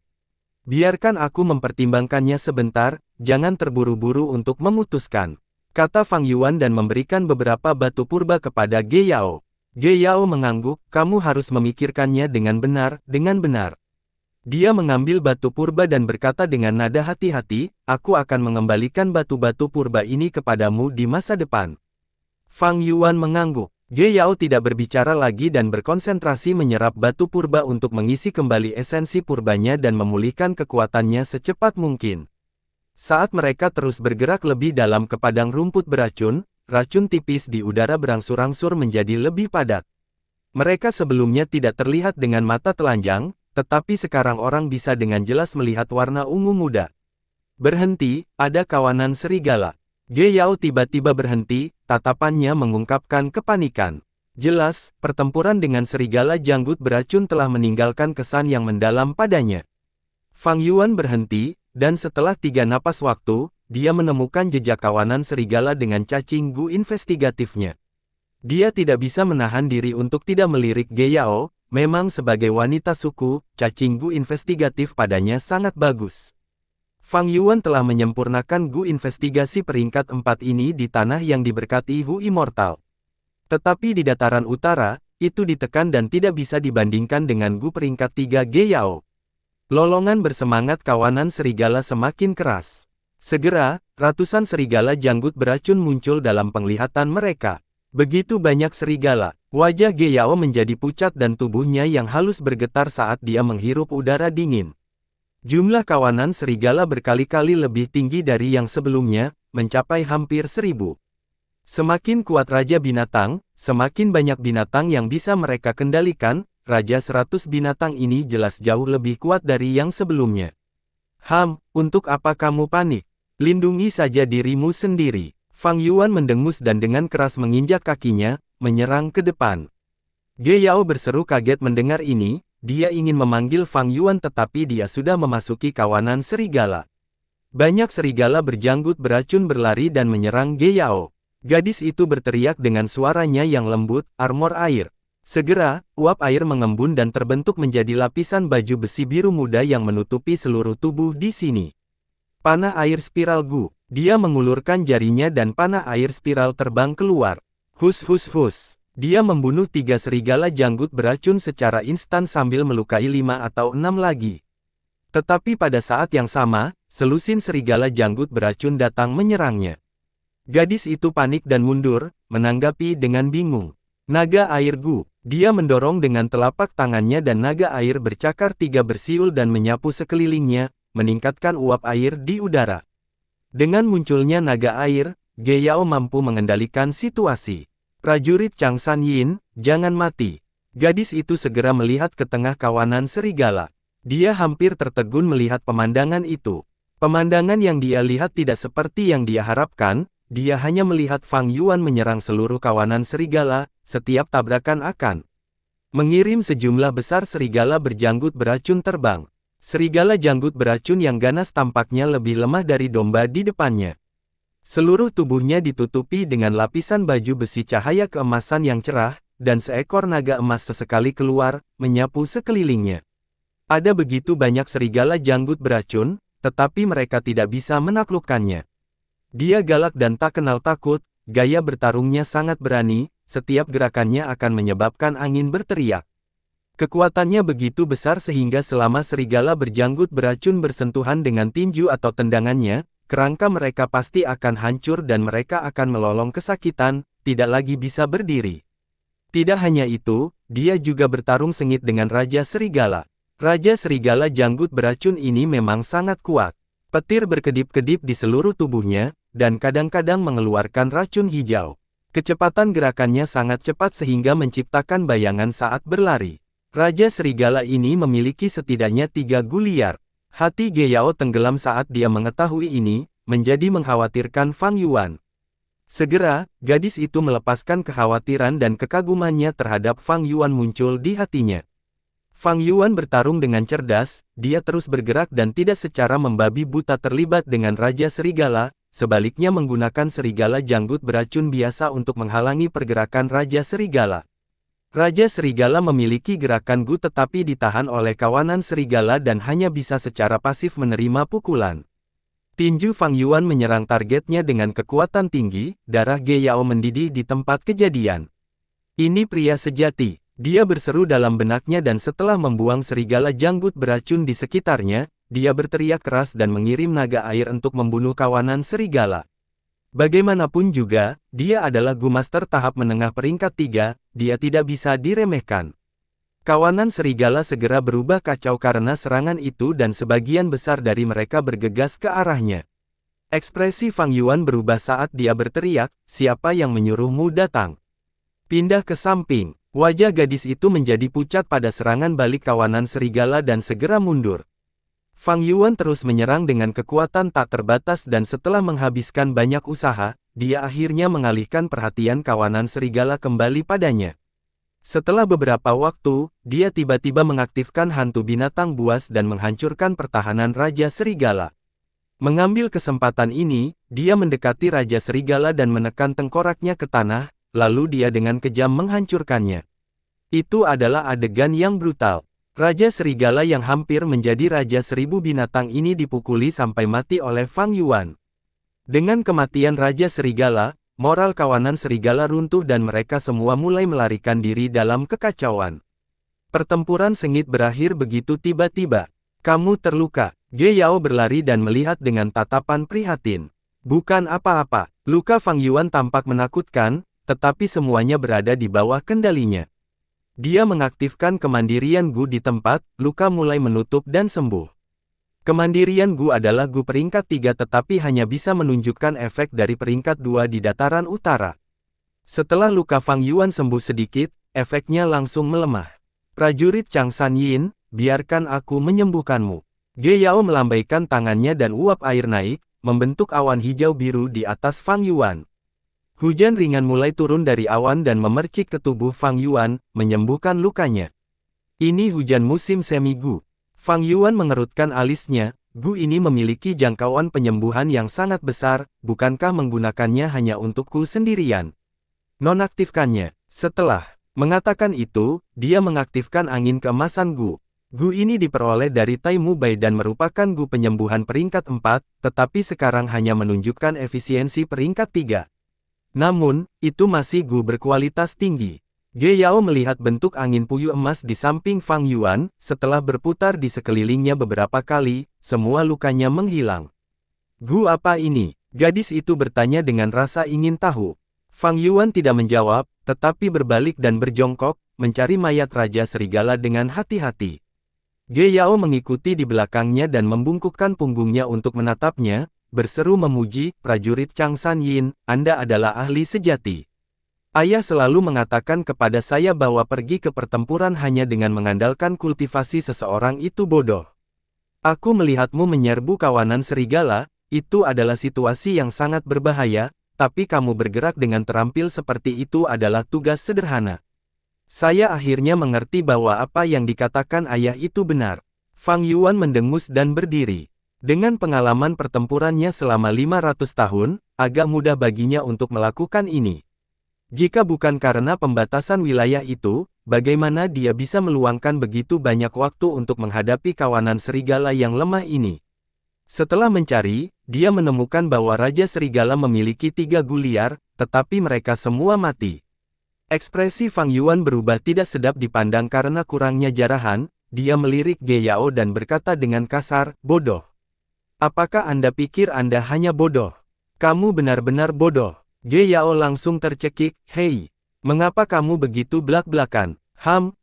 Biarkan aku mempertimbangkannya sebentar, jangan terburu-buru untuk memutuskan, kata Fang Yuan dan memberikan beberapa batu purba kepada Ge Yao. Ge Yao mengangguk, kamu harus memikirkannya dengan benar, Dia mengambil batu purba dan berkata dengan nada hati-hati, aku akan mengembalikan batu-batu purba ini kepadamu di masa depan. Fang Yuan mengangguk. Ge Yao tidak berbicara lagi dan berkonsentrasi menyerap batu purba untuk mengisi kembali esensi purbanya dan memulihkan kekuatannya secepat mungkin. Saat mereka terus bergerak lebih dalam ke padang rumput beracun, racun tipis di udara berangsur-angsur menjadi lebih padat. Mereka sebelumnya tidak terlihat dengan mata telanjang, tetapi sekarang orang bisa dengan jelas melihat warna ungu muda. Berhenti, ada kawanan serigala. Ge Yao tiba-tiba berhenti, tatapannya mengungkapkan kepanikan. Jelas, pertempuran dengan serigala janggut beracun telah meninggalkan kesan yang mendalam padanya. Fang Yuan berhenti, dan setelah 3 napas waktu, dia menemukan jejak kawanan serigala dengan cacing gu investigatifnya. Dia tidak bisa menahan diri untuk tidak melirik Ge Yao, memang sebagai wanita suku, cacing gu investigatif padanya sangat bagus. Fang Yuan telah menyempurnakan gu investigasi peringkat 4 ini di tanah yang diberkati Wu Immortal. Tetapi di dataran utara, itu ditekan dan tidak bisa dibandingkan dengan gu peringkat 3 Ge Yao. Lolongan bersemangat kawanan serigala semakin keras. Segera, ratusan serigala janggut beracun muncul dalam penglihatan mereka. Begitu banyak serigala, wajah Ge Yao menjadi pucat dan tubuhnya yang halus bergetar saat dia menghirup udara dingin. Jumlah kawanan serigala berkali-kali lebih tinggi dari yang sebelumnya, mencapai hampir 1000. Semakin kuat Raja Binatang, semakin banyak binatang yang bisa mereka kendalikan, Raja 100 binatang ini jelas jauh lebih kuat dari yang sebelumnya. Untuk apa kamu panik? Lindungi saja dirimu sendiri. Fang Yuan mendengus dan dengan keras menginjak kakinya, menyerang ke depan. Ge Yao berseru kaget mendengar ini. Dia ingin memanggil Fang Yuan tetapi dia sudah memasuki kawanan serigala. Banyak serigala berjanggut beracun berlari dan menyerang Ge Yao. Gadis itu berteriak dengan suaranya yang lembut, armor air. Segera, uap air mengembun dan terbentuk menjadi lapisan baju besi biru muda yang menutupi seluruh tubuh di sini. Panah air spiral gu. Dia mengulurkan jarinya dan panah air spiral terbang keluar. Hus. Dia membunuh 3 serigala janggut beracun secara instan sambil melukai 5 atau 6 lagi. Tetapi pada saat yang sama, selusin serigala janggut beracun datang menyerangnya. Gadis itu panik dan mundur, menanggapi dengan bingung. Naga air gu. Dia mendorong dengan telapak tangannya dan naga air bercakar 3 bersiul dan menyapu sekelilingnya, meningkatkan uap air di udara. Dengan munculnya naga air, Ge Yao mampu mengendalikan situasi. Prajurit Chang San Yin, jangan mati. Gadis itu segera melihat ke tengah kawanan serigala. Dia hampir tertegun melihat pemandangan itu. Pemandangan yang dia lihat tidak seperti yang dia harapkan, dia hanya melihat Fang Yuan menyerang seluruh kawanan serigala, setiap tabrakan akan mengirim sejumlah besar serigala berjanggut beracun terbang. Serigala janggut beracun yang ganas tampaknya lebih lemah dari domba di depannya. Seluruh tubuhnya ditutupi dengan lapisan baju besi cahaya keemasan yang cerah, dan seekor naga emas sesekali keluar, menyapu sekelilingnya. Ada begitu banyak serigala janggut beracun, tetapi mereka tidak bisa menaklukkannya. Dia galak dan tak kenal takut, gaya bertarungnya sangat berani, setiap gerakannya akan menyebabkan angin berteriak. Kekuatannya begitu besar sehingga selama serigala berjanggut beracun bersentuhan dengan tinju atau tendangannya, kerangka mereka pasti akan hancur dan mereka akan melolong kesakitan, tidak lagi bisa berdiri. Tidak hanya itu, dia juga bertarung sengit dengan Raja Serigala. Raja Serigala janggut beracun ini memang sangat kuat. Petir berkedip-kedip di seluruh tubuhnya, dan kadang-kadang mengeluarkan racun hijau. Kecepatan gerakannya sangat cepat sehingga menciptakan bayangan saat berlari. Raja Serigala ini memiliki setidaknya 3 gu liar. Hati Ge Yao tenggelam saat dia mengetahui ini, menjadi mengkhawatirkan Fang Yuan. Segera, gadis itu melepaskan kekhawatiran dan kekagumannya terhadap Fang Yuan muncul di hatinya. Fang Yuan bertarung dengan cerdas, dia terus bergerak dan tidak secara membabi buta terlibat dengan Raja Serigala, sebaliknya menggunakan serigala janggut beracun biasa untuk menghalangi pergerakan Raja Serigala. Raja Serigala memiliki gerakan gu tetapi ditahan oleh kawanan serigala dan hanya bisa secara pasif menerima pukulan. Tinju Fang Yuan menyerang targetnya dengan kekuatan tinggi, darah Ge Yao mendidih di tempat kejadian. Ini pria sejati, dia berseru dalam benaknya dan setelah membuang serigala janggut beracun di sekitarnya, dia berteriak keras dan mengirim naga air untuk membunuh kawanan serigala. Bagaimanapun juga, dia adalah Gu Master tahap menengah peringkat 3, dia tidak bisa diremehkan. Kawanan serigala segera berubah kacau karena serangan itu dan sebagian besar dari mereka bergegas ke arahnya. Ekspresi Fang Yuan berubah saat dia berteriak, "Siapa yang menyuruhmu datang?" Pindah ke samping, wajah gadis itu menjadi pucat pada serangan balik kawanan serigala dan segera mundur. Fang Yuan terus menyerang dengan kekuatan tak terbatas dan setelah menghabiskan banyak usaha, dia akhirnya mengalihkan perhatian kawanan serigala kembali padanya. Setelah beberapa waktu, dia tiba-tiba mengaktifkan hantu binatang buas dan menghancurkan pertahanan Raja Serigala. Mengambil kesempatan ini, dia mendekati Raja Serigala dan menekan tengkoraknya ke tanah, lalu dia dengan kejam menghancurkannya. Itu adalah adegan yang brutal. Raja Serigala yang hampir menjadi Raja Seribu Binatang ini dipukuli sampai mati oleh Fang Yuan. Dengan kematian Raja Serigala, moral kawanan serigala runtuh dan mereka semua mulai melarikan diri dalam kekacauan. Pertempuran sengit berakhir begitu tiba-tiba. "Kamu terluka." Ge Yao berlari dan melihat dengan tatapan prihatin. "Bukan apa-apa." Luka Fang Yuan tampak menakutkan, tetapi semuanya berada di bawah kendalinya. Dia mengaktifkan kemandirian Gu di tempat, luka mulai menutup dan sembuh. Kemandirian Gu adalah Gu peringkat 3 tetapi hanya bisa menunjukkan efek dari peringkat 2 di dataran utara. Setelah luka Fang Yuan sembuh sedikit, efeknya langsung melemah. "Prajurit Chang San Yin, biarkan aku menyembuhkanmu." Ge Yao melambaikan tangannya dan uap air naik, membentuk awan hijau biru di atas Fang Yuan. Hujan ringan mulai turun dari awan dan memercik ke tubuh Fang Yuan, menyembuhkan lukanya. "Ini hujan musim semi Gu." Fang Yuan mengerutkan alisnya, "Gu ini memiliki jangkauan penyembuhan yang sangat besar, bukankah menggunakannya hanya untukku sendirian?" "Nonaktifkannya." Setelah mengatakan itu, dia mengaktifkan angin keemasan Gu. Gu ini diperoleh dari Tai Mu Bai dan merupakan Gu penyembuhan peringkat 4, tetapi sekarang hanya menunjukkan efisiensi peringkat 3. Namun, itu masih Gu berkualitas tinggi. Ge Yao melihat bentuk angin puyuh emas di samping Fang Yuan, setelah berputar di sekelilingnya beberapa kali, semua lukanya menghilang. "Gu apa ini?" Gadis itu bertanya dengan rasa ingin tahu. Fang Yuan tidak menjawab, tetapi berbalik dan berjongkok, mencari mayat Raja Serigala dengan hati-hati. Ge Yao mengikuti di belakangnya dan membungkukkan punggungnya untuk menatapnya, berseru memuji, "Prajurit Chang San Yin, Anda adalah ahli sejati. Ayah selalu mengatakan kepada saya bahwa pergi ke pertempuran hanya dengan mengandalkan kultivasi seseorang itu bodoh. Aku melihatmu menyerbu kawanan serigala, itu adalah situasi yang sangat berbahaya, tapi kamu bergerak dengan terampil seperti itu adalah tugas sederhana. Saya akhirnya mengerti bahwa apa yang dikatakan ayah itu benar." Fang Yuan mendengus dan berdiri. Dengan pengalaman pertempurannya selama 500 tahun, agak mudah baginya untuk melakukan ini. Jika bukan karena pembatasan wilayah itu, bagaimana dia bisa meluangkan begitu banyak waktu untuk menghadapi kawanan serigala yang lemah ini? Setelah mencari, dia menemukan bahwa Raja Serigala memiliki 3 gu liar, tetapi mereka semua mati. Ekspresi Fang Yuan berubah tidak sedap dipandang karena kurangnya jarahan, dia melirik Ge Yao dan berkata dengan kasar, bodoh. Apakah Anda pikir Anda hanya bodoh? Kamu benar-benar bodoh. Ge Yao langsung tercekik, hei, mengapa kamu begitu belak-belakan?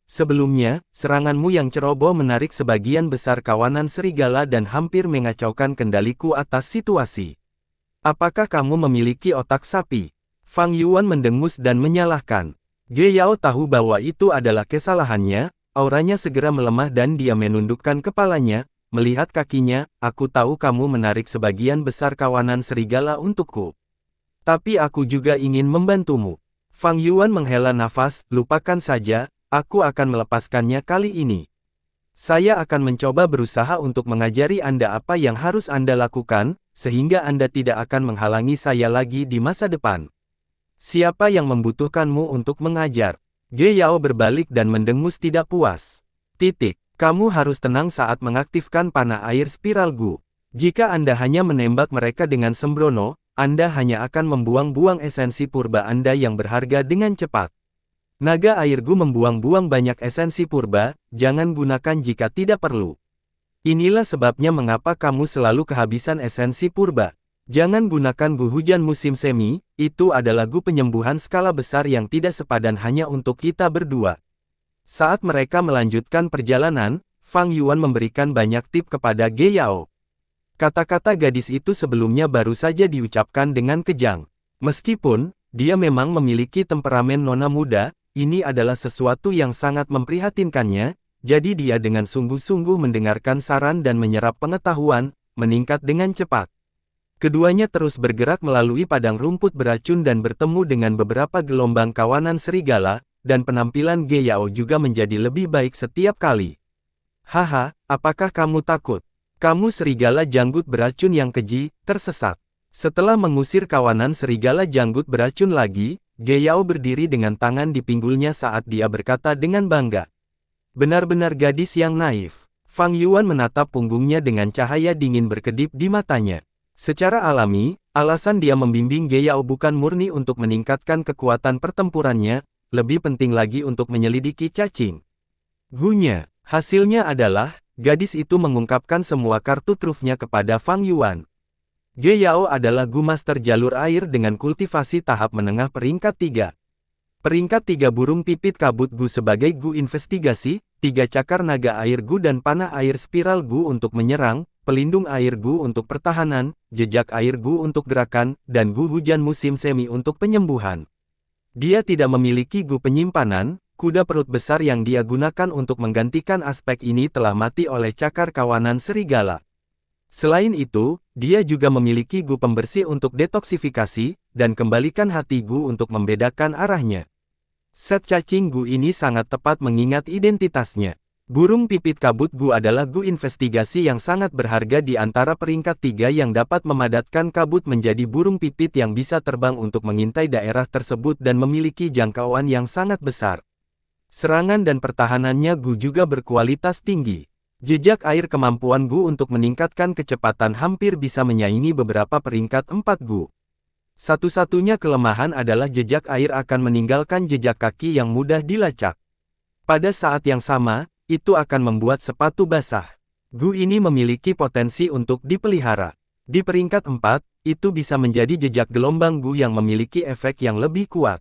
Sebelumnya, seranganmu yang ceroboh menarik sebagian besar kawanan serigala dan hampir mengacaukan kendaliku atas situasi. Apakah kamu memiliki otak sapi? Fang Yuan mendengus dan menyalahkan. Ge Yao tahu bahwa itu adalah kesalahannya, auranya segera melemah dan dia menundukkan kepalanya, melihat kakinya, aku tahu kamu menarik sebagian besar kawanan serigala untukku. Tapi aku juga ingin membantumu. Fang Yuan menghela nafas, lupakan saja, aku akan melepaskannya kali ini. Saya akan mencoba berusaha untuk mengajari Anda apa yang harus Anda lakukan, sehingga Anda tidak akan menghalangi saya lagi di masa depan. Siapa yang membutuhkanmu untuk mengajar? Ge Yao berbalik dan mendengus tidak puas. Kamu harus tenang saat mengaktifkan panah air spiral Gu. Jika Anda hanya menembak mereka dengan sembrono, Anda hanya akan membuang-buang esensi purba Anda yang berharga dengan cepat. Naga air Gu membuang-buang banyak esensi purba, jangan gunakan jika tidak perlu. Inilah sebabnya mengapa kamu selalu kehabisan esensi purba. Jangan gunakan Gu hujan musim semi, itu adalah Gu penyembuhan skala besar yang tidak sepadan hanya untuk kita berdua. Saat mereka melanjutkan perjalanan, Fang Yuan memberikan banyak tip kepada Ge Yao. Kata-kata gadis itu sebelumnya baru saja diucapkan dengan kejang. Meskipun, dia memang memiliki temperamen nona muda, ini adalah sesuatu yang sangat memprihatinkannya, jadi dia dengan sungguh-sungguh mendengarkan saran dan menyerap pengetahuan, meningkat dengan cepat. Keduanya terus bergerak melalui padang rumput beracun dan bertemu dengan beberapa gelombang kawanan serigala, dan penampilan Ge Yao juga menjadi lebih baik setiap kali. Haha, apakah kamu takut? Kamu serigala janggut beracun yang keji, tersesat. Setelah mengusir kawanan serigala janggut beracun lagi, Ge Yao berdiri dengan tangan di pinggulnya saat dia berkata dengan bangga. Benar-benar gadis yang naif. Fang Yuan menatap punggungnya dengan cahaya dingin berkedip di matanya. Secara alami, alasan dia membimbing Ge Yao bukan murni untuk meningkatkan kekuatan pertempurannya, lebih penting lagi untuk menyelidiki cacing Gu-nya. Hasilnya adalah, gadis itu mengungkapkan semua kartu trufnya kepada Fang Yuan. Ge Yao adalah Gu Master jalur air dengan kultivasi tahap menengah peringkat 3. Peringkat 3 burung pipit kabut Gu sebagai Gu investigasi, 3 cakar naga air Gu dan panah air spiral Gu untuk menyerang, pelindung air Gu untuk pertahanan, jejak air Gu untuk gerakan, dan Gu hujan musim semi untuk penyembuhan. Dia tidak memiliki Gu penyimpanan, kuda perut besar yang dia gunakan untuk menggantikan aspek ini telah mati oleh cakar kawanan serigala. Selain itu, dia juga memiliki Gu pembersih untuk detoksifikasi, dan kembalikan hati Gu untuk membedakan arahnya. Set cacing Gu ini sangat tepat mengingat identitasnya. Burung pipit kabut Gu adalah Gu investigasi yang sangat berharga di antara peringkat 3 yang dapat memadatkan kabut menjadi burung pipit yang bisa terbang untuk mengintai daerah tersebut dan memiliki jangkauan yang sangat besar. Serangan dan pertahanannya Gu juga berkualitas tinggi. Jejak air kemampuan Gu untuk meningkatkan kecepatan hampir bisa menyaingi beberapa peringkat 4 Gu. Satu-satunya kelemahan adalah jejak air akan meninggalkan jejak kaki yang mudah dilacak. Pada saat yang sama, itu akan membuat sepatu basah. Gu ini memiliki potensi untuk dipelihara. Di peringkat 4, itu bisa menjadi jejak gelombang Gu yang memiliki efek yang lebih kuat.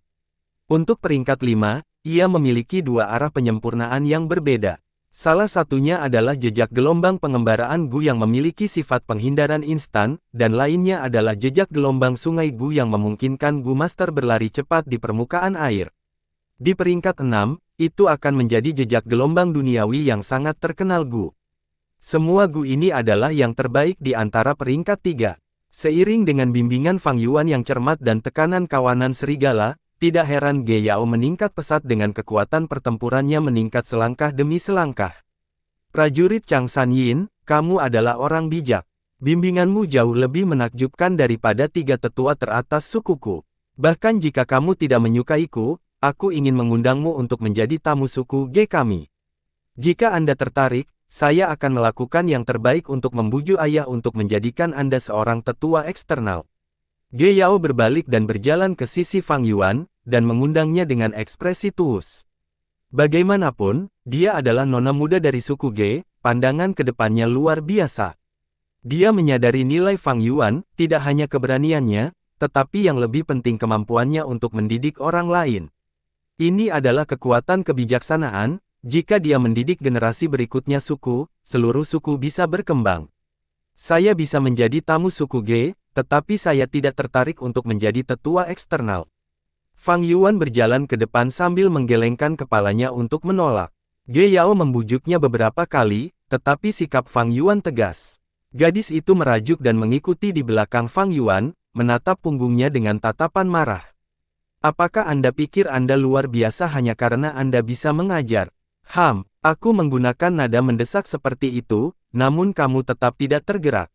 Untuk peringkat 5, ia memiliki 2 arah penyempurnaan yang berbeda. Salah satunya adalah jejak gelombang pengembaraan Gu yang memiliki sifat penghindaran instan, dan lainnya adalah jejak gelombang sungai Gu yang memungkinkan Gu Master berlari cepat di permukaan air. Di peringkat 6, itu akan menjadi jejak gelombang duniawi yang sangat terkenal Gu. Semua Gu ini adalah yang terbaik di antara peringkat 3. Seiring dengan bimbingan Fang Yuan yang cermat dan tekanan kawanan serigala, tidak heran Ge Yao meningkat pesat dengan kekuatan pertempurannya meningkat selangkah demi selangkah. Prajurit Chang San Yin, kamu adalah orang bijak. Bimbinganmu jauh lebih menakjubkan daripada 3 tetua teratas sukuku. Bahkan jika kamu tidak menyukaiku, aku ingin mengundangmu untuk menjadi tamu suku Ge kami. Jika Anda tertarik, saya akan melakukan yang terbaik untuk membujuk ayah untuk menjadikan Anda seorang tetua eksternal. Ge Yao berbalik dan berjalan ke sisi Fang Yuan, dan mengundangnya dengan ekspresi tulus. Bagaimanapun, dia adalah nona muda dari suku Ge, pandangan ke depannya luar biasa. Dia menyadari nilai Fang Yuan, tidak hanya keberaniannya, tetapi yang lebih penting kemampuannya untuk mendidik orang lain. Ini adalah kekuatan kebijaksanaan, jika dia mendidik generasi berikutnya suku, seluruh suku bisa berkembang. Saya bisa menjadi tamu suku Ge, tetapi saya tidak tertarik untuk menjadi tetua eksternal. Fang Yuan berjalan ke depan sambil menggelengkan kepalanya untuk menolak. Ge Yao membujuknya beberapa kali, tetapi sikap Fang Yuan tegas. Gadis itu merajuk dan mengikuti di belakang Fang Yuan, menatap punggungnya dengan tatapan marah. Apakah Anda pikir Anda luar biasa hanya karena Anda bisa mengajar? Aku menggunakan nada mendesak seperti itu, namun kamu tetap tidak tergerak.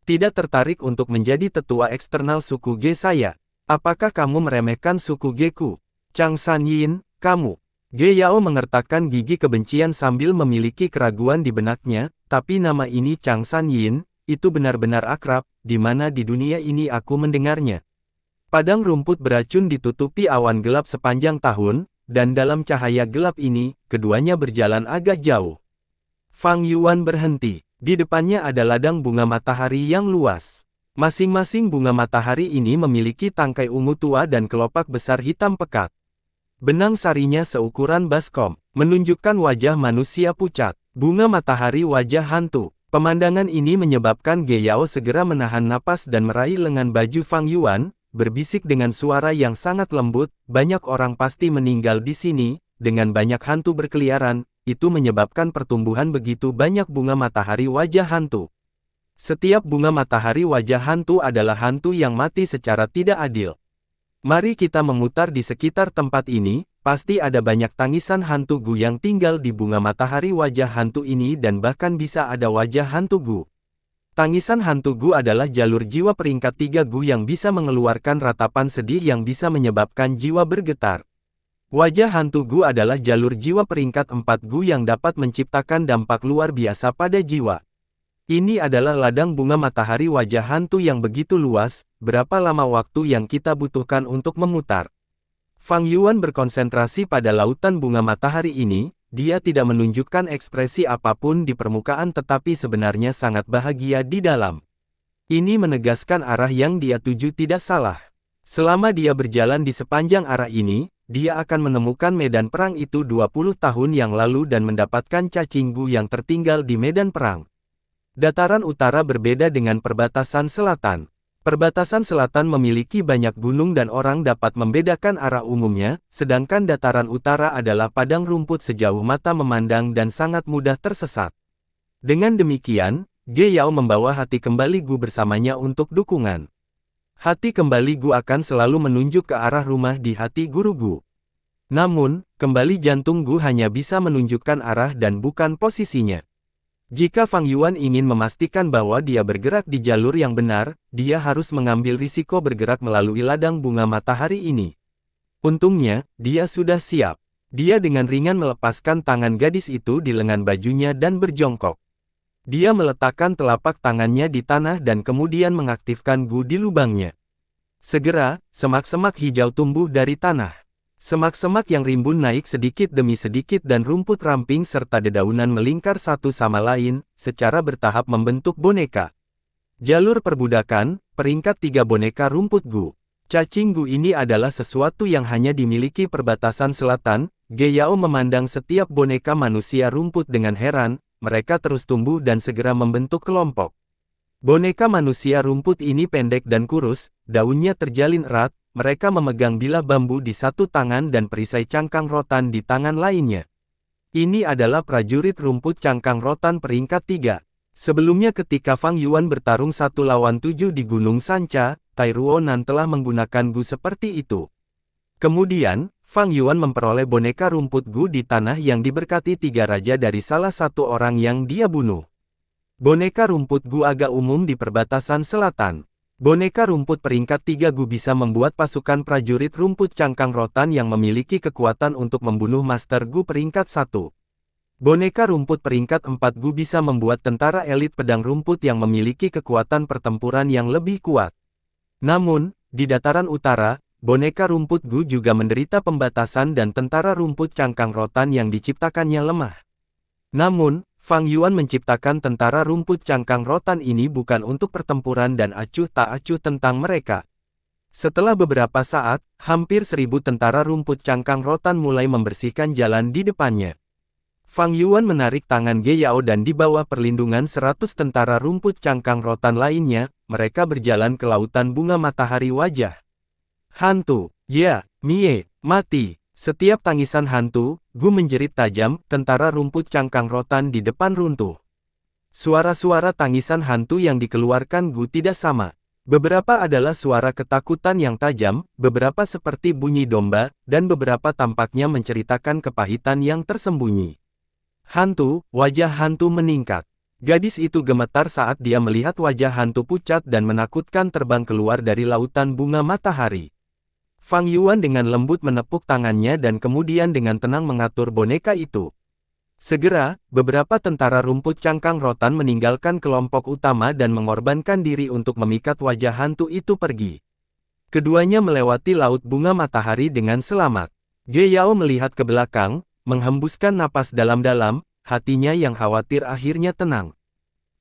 Tidak tertarik untuk menjadi tetua eksternal suku Ge saya. Apakah kamu meremehkan suku Ge-ku? Chang Sanyin, kamu. Ge Yao mengertakkan gigi kebencian sambil memiliki keraguan di benaknya, tapi nama ini Chang Sanyin, itu benar-benar akrab, di mana di dunia ini aku mendengarnya. Padang rumput beracun ditutupi awan gelap sepanjang tahun, dan dalam cahaya gelap ini, keduanya berjalan agak jauh. Fang Yuan berhenti. Di depannya ada ladang bunga matahari yang luas. Masing-masing bunga matahari ini memiliki tangkai ungu tua dan kelopak besar hitam pekat. Benang sarinya seukuran baskom, menunjukkan wajah manusia pucat. Bunga matahari wajah hantu. Pemandangan ini menyebabkan Ge Yao segera menahan napas dan meraih lengan baju Fang Yuan, berbisik dengan suara yang sangat lembut, banyak orang pasti meninggal di sini, dengan banyak hantu berkeliaran, itu menyebabkan pertumbuhan begitu banyak bunga matahari wajah hantu. Setiap bunga matahari wajah hantu adalah hantu yang mati secara tidak adil. Mari kita memutar di sekitar tempat ini, pasti ada banyak tangisan hantu Gu yang tinggal di bunga matahari wajah hantu ini dan bahkan bisa ada wajah hantu Gu. Tangisan hantu Gu adalah jalur jiwa peringkat 3 Gu yang bisa mengeluarkan ratapan sedih yang bisa menyebabkan jiwa bergetar. Wajah hantu Gu adalah jalur jiwa peringkat 4 Gu yang dapat menciptakan dampak luar biasa pada jiwa. Ini adalah ladang bunga matahari wajah hantu yang begitu luas, berapa lama waktu yang kita butuhkan untuk memutar. Fang Yuan berkonsentrasi pada lautan bunga matahari ini, dia tidak menunjukkan ekspresi apapun di permukaan tetapi sebenarnya sangat bahagia di dalam. Ini menegaskan arah yang dia tuju tidak salah. Selama dia berjalan di sepanjang arah ini, dia akan menemukan medan perang itu 20 tahun yang lalu dan mendapatkan cacing Gu yang tertinggal di medan perang. Dataran utara berbeda dengan perbatasan selatan. Perbatasan selatan memiliki banyak gunung dan orang dapat membedakan arah umumnya, sedangkan dataran utara adalah padang rumput sejauh mata memandang dan sangat mudah tersesat. Dengan demikian, Ge Yao membawa hati kembali Gu bersamanya untuk dukungan. Hati kembali Gu akan selalu menunjuk ke arah rumah di hati guru Gu. Namun, kembali jantung Gu hanya bisa menunjukkan arah dan bukan posisinya. Jika Fang Yuan ingin memastikan bahwa dia bergerak di jalur yang benar, dia harus mengambil risiko bergerak melalui ladang bunga matahari ini. Untungnya, dia sudah siap. Dia dengan ringan melepaskan tangan gadis itu di lengan bajunya dan berjongkok. Dia meletakkan telapak tangannya di tanah dan kemudian mengaktifkan Gu di lubangnya. Segera, semak-semak hijau tumbuh dari tanah. Semak-semak yang rimbun naik sedikit demi sedikit dan rumput ramping serta dedaunan melingkar satu sama lain, secara bertahap membentuk boneka. Jalur perbudakan, peringkat 3 boneka rumput Gu. Cacing Gu ini adalah sesuatu yang hanya dimiliki perbatasan selatan. Ge Yao memandang setiap boneka manusia rumput dengan heran, mereka terus tumbuh dan segera membentuk kelompok. Boneka manusia rumput ini pendek dan kurus, daunnya terjalin erat. Mereka memegang bilah bambu di satu tangan dan perisai cangkang rotan di tangan lainnya. Ini adalah prajurit rumput cangkang rotan peringkat 3. Sebelumnya ketika Fang Yuan bertarung 1 lawan 7 di Gunung Sancha, Tai Ruonan telah menggunakan Gu seperti itu. Kemudian, Fang Yuan memperoleh boneka rumput Gu di tanah yang diberkati 3 raja dari salah satu orang yang dia bunuh. Boneka rumput Gu agak umum di perbatasan selatan. Boneka rumput peringkat 3 Gu bisa membuat pasukan prajurit rumput cangkang rotan yang memiliki kekuatan untuk membunuh Master Gu peringkat 1. Boneka rumput peringkat 4 Gu bisa membuat tentara elit pedang rumput yang memiliki kekuatan pertempuran yang lebih kuat. Namun, di dataran utara, boneka rumput Gu juga menderita pembatasan dan tentara rumput cangkang rotan yang diciptakannya lemah. Namun, Fang Yuan menciptakan tentara rumput cangkang rotan ini bukan untuk pertempuran dan acuh tak acuh tentang mereka. Setelah beberapa saat, hampir 1000 tentara rumput cangkang rotan mulai membersihkan jalan di depannya. Fang Yuan menarik tangan Ge Yao dan di bawah perlindungan 100 tentara rumput cangkang rotan lainnya, mereka berjalan ke lautan bunga matahari wajah. Hantu, ya, Mie, mati. Setiap tangisan hantu, Gu menjerit tajam, tentara rumput cangkang rotan di depan runtuh. Suara-suara tangisan hantu yang dikeluarkan Gu tidak sama. Beberapa adalah suara ketakutan yang tajam, beberapa seperti bunyi domba, dan beberapa tampaknya menceritakan kepahitan yang tersembunyi. Hantu, wajah hantu meningkat. Gadis itu gemetar saat dia melihat wajah hantu pucat dan menakutkan terbang keluar dari lautan bunga matahari. Fang Yuan dengan lembut menepuk tangannya dan kemudian dengan tenang mengatur boneka itu. Segera, beberapa tentara rumput cangkang rotan meninggalkan kelompok utama dan mengorbankan diri untuk memikat wajah hantu itu pergi. Keduanya melewati laut bunga matahari dengan selamat. Ge Yao melihat ke belakang, menghembuskan napas dalam-dalam, hatinya yang khawatir akhirnya tenang.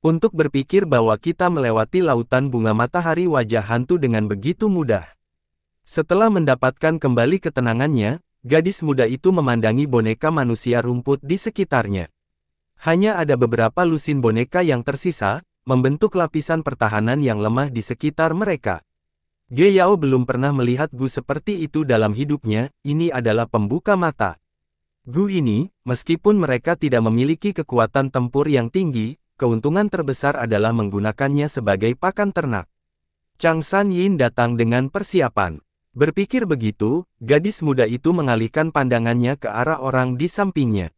Untuk berpikir bahwa kita melewati lautan bunga matahari wajah hantu dengan begitu mudah. Setelah mendapatkan kembali ketenangannya, gadis muda itu memandangi boneka manusia rumput di sekitarnya. Hanya ada beberapa lusin boneka yang tersisa, membentuk lapisan pertahanan yang lemah di sekitar mereka. Ge Yao belum pernah melihat Gu seperti itu dalam hidupnya, ini adalah pembuka mata. Gu ini, meskipun mereka tidak memiliki kekuatan tempur yang tinggi, keuntungan terbesar adalah menggunakannya sebagai pakan ternak. Chang San Yin datang dengan persiapan. Berpikir begitu, gadis muda itu mengalihkan pandangannya ke arah orang di sampingnya.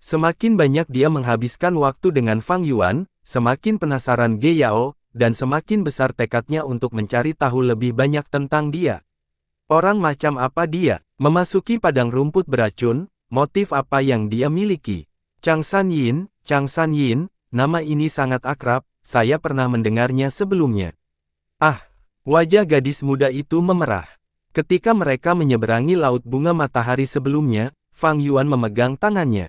Semakin banyak dia menghabiskan waktu dengan Fang Yuan, semakin penasaran Ge Yao, dan semakin besar tekadnya untuk mencari tahu lebih banyak tentang dia. Orang macam apa dia? Memasuki padang rumput beracun, motif apa yang dia miliki? Chang San Yin, nama ini sangat akrab, saya pernah mendengarnya sebelumnya. Ah, wajah gadis muda itu memerah. Ketika mereka menyeberangi laut bunga matahari sebelumnya, Fang Yuan memegang tangannya.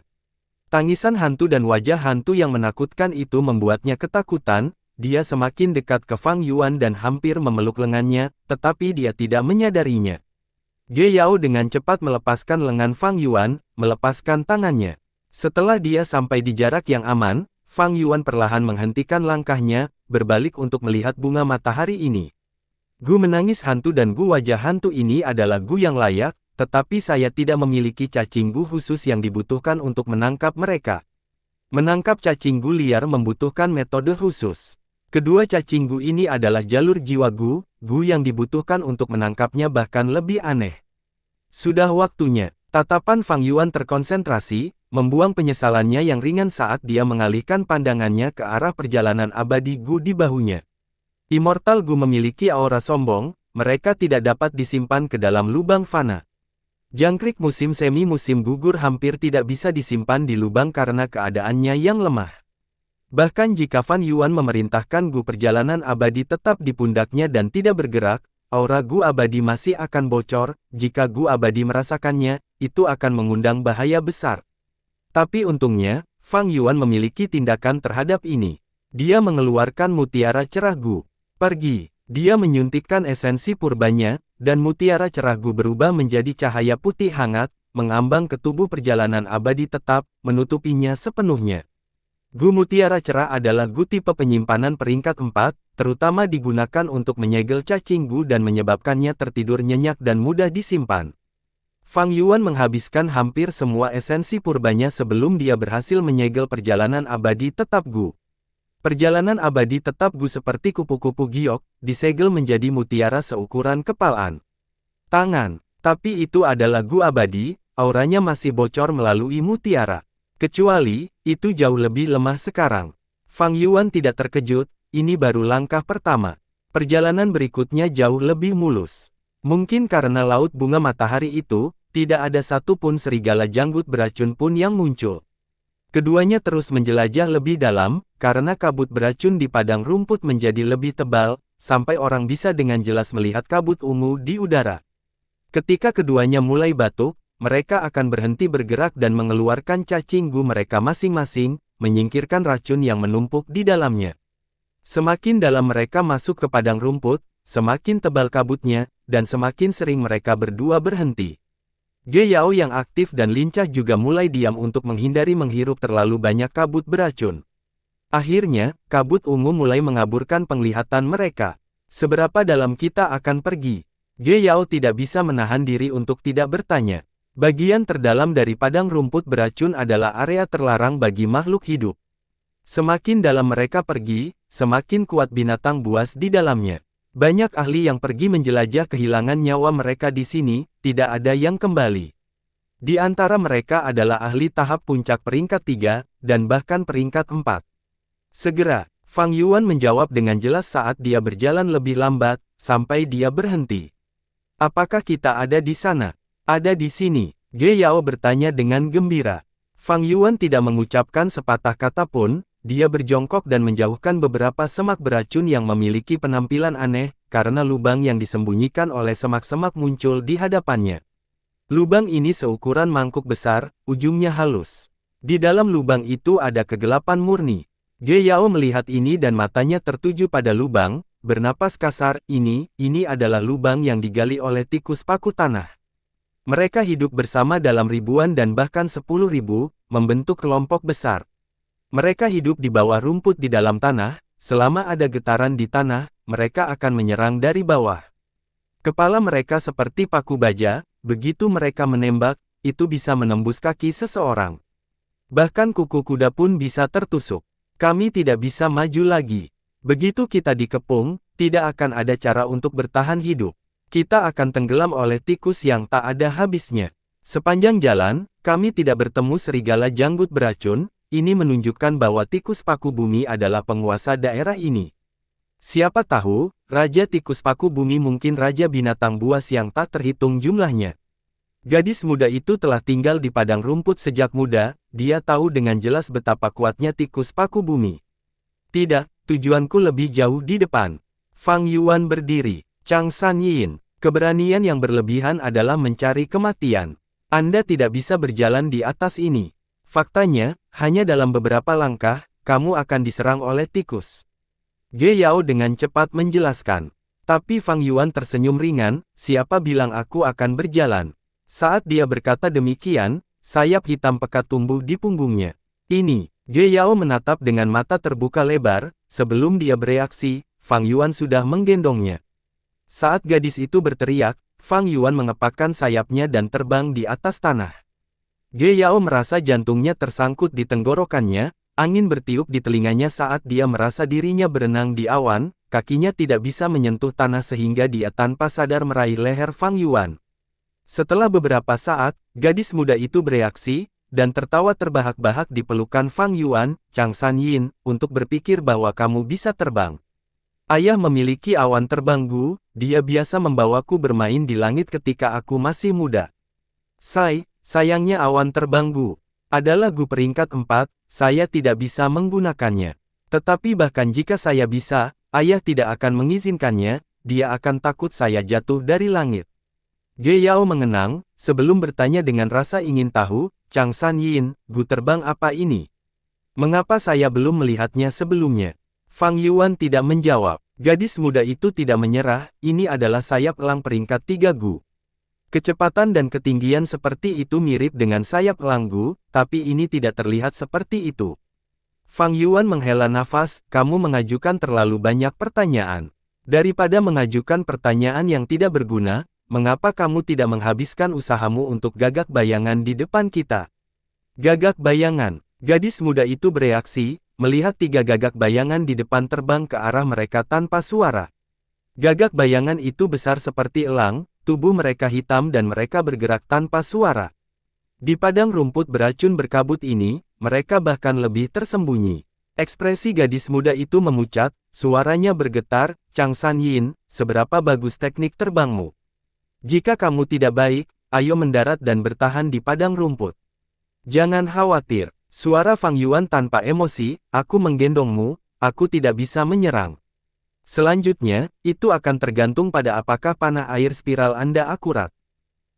Tangisan hantu dan wajah hantu yang menakutkan itu membuatnya ketakutan, dia semakin dekat ke Fang Yuan dan hampir memeluk lengannya, tetapi dia tidak menyadarinya. Ge Yao dengan cepat melepaskan lengan Fang Yuan, melepaskan tangannya. Setelah dia sampai di jarak yang aman, Fang Yuan perlahan menghentikan langkahnya, berbalik untuk melihat bunga matahari ini. Gu menangis hantu dan Gu wajah hantu ini adalah Gu yang layak, tetapi saya tidak memiliki cacing Gu khusus yang dibutuhkan untuk menangkap mereka. Menangkap cacing Gu liar membutuhkan metode khusus. Kedua cacing Gu ini adalah jalur jiwa Gu yang dibutuhkan untuk menangkapnya bahkan lebih aneh. Sudah waktunya. Tatapan Fang Yuan terkonsentrasi, membuang penyesalannya yang ringan saat dia mengalihkan pandangannya ke arah perjalanan abadi Gu di bahunya. Immortal Gu memiliki aura sombong, mereka tidak dapat disimpan ke dalam lubang fana. Jangkrik musim semi musim gugur hampir tidak bisa disimpan di lubang karena keadaannya yang lemah. Bahkan jika Fan Yuan memerintahkan Gu perjalanan abadi tetap di pundaknya dan tidak bergerak, aura Gu abadi masih akan bocor, jika Gu abadi merasakannya, itu akan mengundang bahaya besar. Tapi untungnya, Fang Yuan memiliki tindakan terhadap ini. Dia mengeluarkan mutiara cerah Gu. Pergi. Dia menyuntikkan esensi purbanya, dan mutiara cerah Gu berubah menjadi cahaya putih hangat, mengambang ke tubuh perjalanan abadi tetap, menutupinya sepenuhnya. Gu mutiara cerah adalah Gu tipe penyimpanan peringkat 4, terutama digunakan untuk menyegel cacing Gu dan menyebabkannya tertidur nyenyak dan mudah disimpan. Fang Yuan menghabiskan hampir semua esensi purbanya sebelum dia berhasil menyegel perjalanan abadi tetap Gu. Perjalanan abadi tetap Gu seperti kupu-kupu giok, disegel menjadi mutiara seukuran kepalan tangan. Tapi itu adalah Gu abadi, auranya masih bocor melalui mutiara. Kecuali, itu jauh lebih lemah sekarang. Fang Yuan tidak terkejut, ini baru langkah pertama. Perjalanan berikutnya jauh lebih mulus. Mungkin karena laut bunga matahari itu, tidak ada satupun serigala janggut beracun pun yang muncul. Keduanya terus menjelajah lebih dalam, karena kabut beracun di padang rumput menjadi lebih tebal, sampai orang bisa dengan jelas melihat kabut ungu di udara. Ketika keduanya mulai batuk, mereka akan berhenti bergerak dan mengeluarkan cacing gu mereka masing-masing, menyingkirkan racun yang menumpuk di dalamnya. Semakin dalam mereka masuk ke padang rumput, semakin tebal kabutnya, dan semakin sering mereka berdua berhenti. Ge Yao yang aktif dan lincah juga mulai diam untuk menghindari menghirup terlalu banyak kabut beracun. Akhirnya, kabut ungu mulai mengaburkan penglihatan mereka. Seberapa dalam kita akan pergi? Ge Yao tidak bisa menahan diri untuk tidak bertanya. Bagian terdalam dari padang rumput beracun adalah area terlarang bagi makhluk hidup. Semakin dalam mereka pergi, semakin kuat binatang buas di dalamnya. Banyak ahli yang pergi menjelajah kehilangan nyawa mereka di sini, tidak ada yang kembali. Di antara mereka adalah ahli tahap puncak peringkat 3, dan bahkan peringkat 4. Segera, Fang Yuan menjawab dengan jelas saat dia berjalan lebih lambat, sampai dia berhenti. Apakah kita ada di sana? Ada di sini, Ge Yao bertanya dengan gembira. Fang Yuan tidak mengucapkan sepatah kata pun. Dia berjongkok dan menjauhkan beberapa semak beracun yang memiliki penampilan aneh, karena lubang yang disembunyikan oleh semak-semak muncul di hadapannya. Lubang ini seukuran mangkuk besar, ujungnya halus. Di dalam lubang itu ada kegelapan murni. Ge Yao melihat ini dan matanya tertuju pada lubang, bernapas kasar, ini adalah lubang yang digali oleh tikus paku tanah. Mereka hidup bersama dalam ribuan dan bahkan 10.000, membentuk kelompok besar. Mereka hidup di bawah rumput di dalam tanah, selama ada getaran di tanah, mereka akan menyerang dari bawah. Kepala mereka seperti paku baja, begitu mereka menembak, itu bisa menembus kaki seseorang. Bahkan kuku kuda pun bisa tertusuk. Kami tidak bisa maju lagi. Begitu kita dikepung, tidak akan ada cara untuk bertahan hidup. Kita akan tenggelam oleh tikus yang tak ada habisnya. Sepanjang jalan, kami tidak bertemu serigala janggut beracun. Ini menunjukkan bahwa tikus paku bumi adalah penguasa daerah ini. Siapa tahu, Raja Tikus Paku Bumi mungkin raja binatang buas yang tak terhitung jumlahnya. Gadis muda itu telah tinggal di padang rumput sejak muda, dia tahu dengan jelas betapa kuatnya tikus paku bumi. Tidak, tujuanku lebih jauh di depan. Fang Yuan berdiri. Chang San Yin, keberanian yang berlebihan adalah mencari kematian. Anda tidak bisa berjalan di atas ini. Faktanya, hanya dalam beberapa langkah, kamu akan diserang oleh tikus. Ge Yao dengan cepat menjelaskan. Tapi Fang Yuan tersenyum ringan, siapa bilang aku akan berjalan? Saat dia berkata demikian, sayap hitam pekat tumbuh di punggungnya. Ini, Ge Yao menatap dengan mata terbuka lebar, sebelum dia bereaksi, Fang Yuan sudah menggendongnya. Saat gadis itu berteriak, Fang Yuan mengepakkan sayapnya dan terbang di atas tanah. Ge Yao merasa jantungnya tersangkut di tenggorokannya, angin bertiup di telinganya saat dia merasa dirinya berenang di awan, kakinya tidak bisa menyentuh tanah sehingga dia tanpa sadar meraih leher Fang Yuan. Setelah beberapa saat, gadis muda itu bereaksi, dan tertawa terbahak-bahak di pelukan Fang Yuan, Chang San Yin, untuk berpikir bahwa kamu bisa terbang. Ayah memiliki awan terbang Gu, dia biasa membawaku bermain di langit ketika aku masih muda. Sayangnya awan terbang Gu adalah Gu peringkat 4, saya tidak bisa menggunakannya. Tetapi bahkan jika saya bisa, ayah tidak akan mengizinkannya, dia akan takut saya jatuh dari langit. Ge Yao mengenang, sebelum bertanya dengan rasa ingin tahu, Chang San Yin, Gu terbang apa ini? Mengapa saya belum melihatnya sebelumnya? Fang Yuan tidak menjawab. Gadis muda itu tidak menyerah, ini adalah sayap elang peringkat 3 Gu. Kecepatan dan ketinggian seperti itu mirip dengan sayap elang Gu, tapi ini tidak terlihat seperti itu. Fang Yuan menghela nafas, kamu mengajukan terlalu banyak pertanyaan. Daripada mengajukan pertanyaan yang tidak berguna, mengapa kamu tidak menghabiskan usahamu untuk gagak bayangan di depan kita? Gagak bayangan. Gadis muda itu bereaksi, melihat 3 gagak bayangan di depan terbang ke arah mereka tanpa suara. Gagak bayangan itu besar seperti elang, tubuh mereka hitam dan mereka bergerak tanpa suara. Di padang rumput beracun berkabut ini, mereka bahkan lebih tersembunyi. Ekspresi gadis muda itu memucat, suaranya bergetar, Chang San Yin, seberapa bagus teknik terbangmu? Jika kamu tidak baik, ayo mendarat dan bertahan di padang rumput. Jangan khawatir, suara Fang Yuan tanpa emosi, aku menggendongmu, aku tidak bisa menyerang. Selanjutnya, itu akan tergantung pada apakah panah air spiral Anda akurat.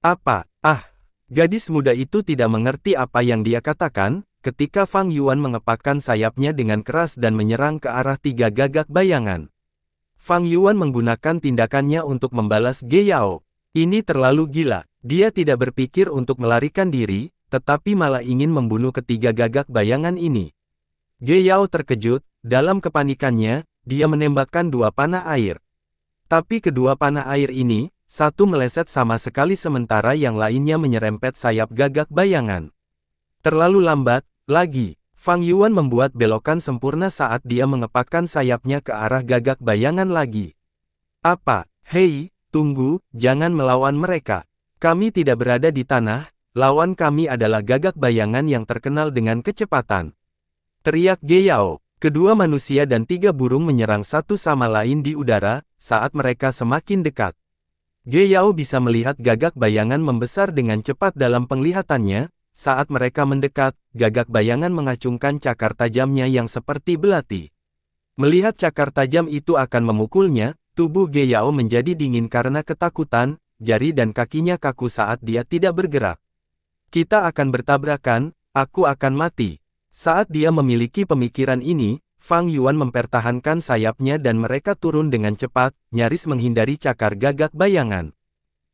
Apa? Ah! Gadis muda itu tidak mengerti apa yang dia katakan, ketika Fang Yuan mengepakkan sayapnya dengan keras dan menyerang ke arah 3 gagak bayangan. Fang Yuan menggunakan tindakannya untuk membalas Ge Yao. Ini terlalu gila. Dia tidak berpikir untuk melarikan diri, tetapi malah ingin membunuh ketiga gagak bayangan ini. Ge Yao terkejut, dalam kepanikannya, dia menembakkan 2 panah air. Tapi kedua panah air ini, satu meleset sama sekali sementara yang lainnya menyerempet sayap gagak bayangan. Terlalu lambat, lagi. Fang Yuan membuat belokan sempurna saat dia mengepakkan sayapnya ke arah gagak bayangan lagi. Apa? Hei, tunggu, jangan melawan mereka. Kami tidak berada di tanah, lawan kami adalah gagak bayangan yang terkenal dengan kecepatan. Teriak Ge Yao. Kedua manusia dan 3 burung menyerang satu sama lain di udara, saat mereka semakin dekat. Ge Yao bisa melihat gagak bayangan membesar dengan cepat dalam penglihatannya. Saat mereka mendekat, gagak bayangan mengacungkan cakar tajamnya yang seperti belati. Melihat cakar tajam itu akan memukulnya, tubuh Ge Yao menjadi dingin karena ketakutan, jari dan kakinya kaku saat dia tidak bergerak. Kita akan bertabrakan, aku akan mati. Saat dia memiliki pemikiran ini, Fang Yuan mempertahankan sayapnya dan mereka turun dengan cepat, nyaris menghindari cakar gagak bayangan.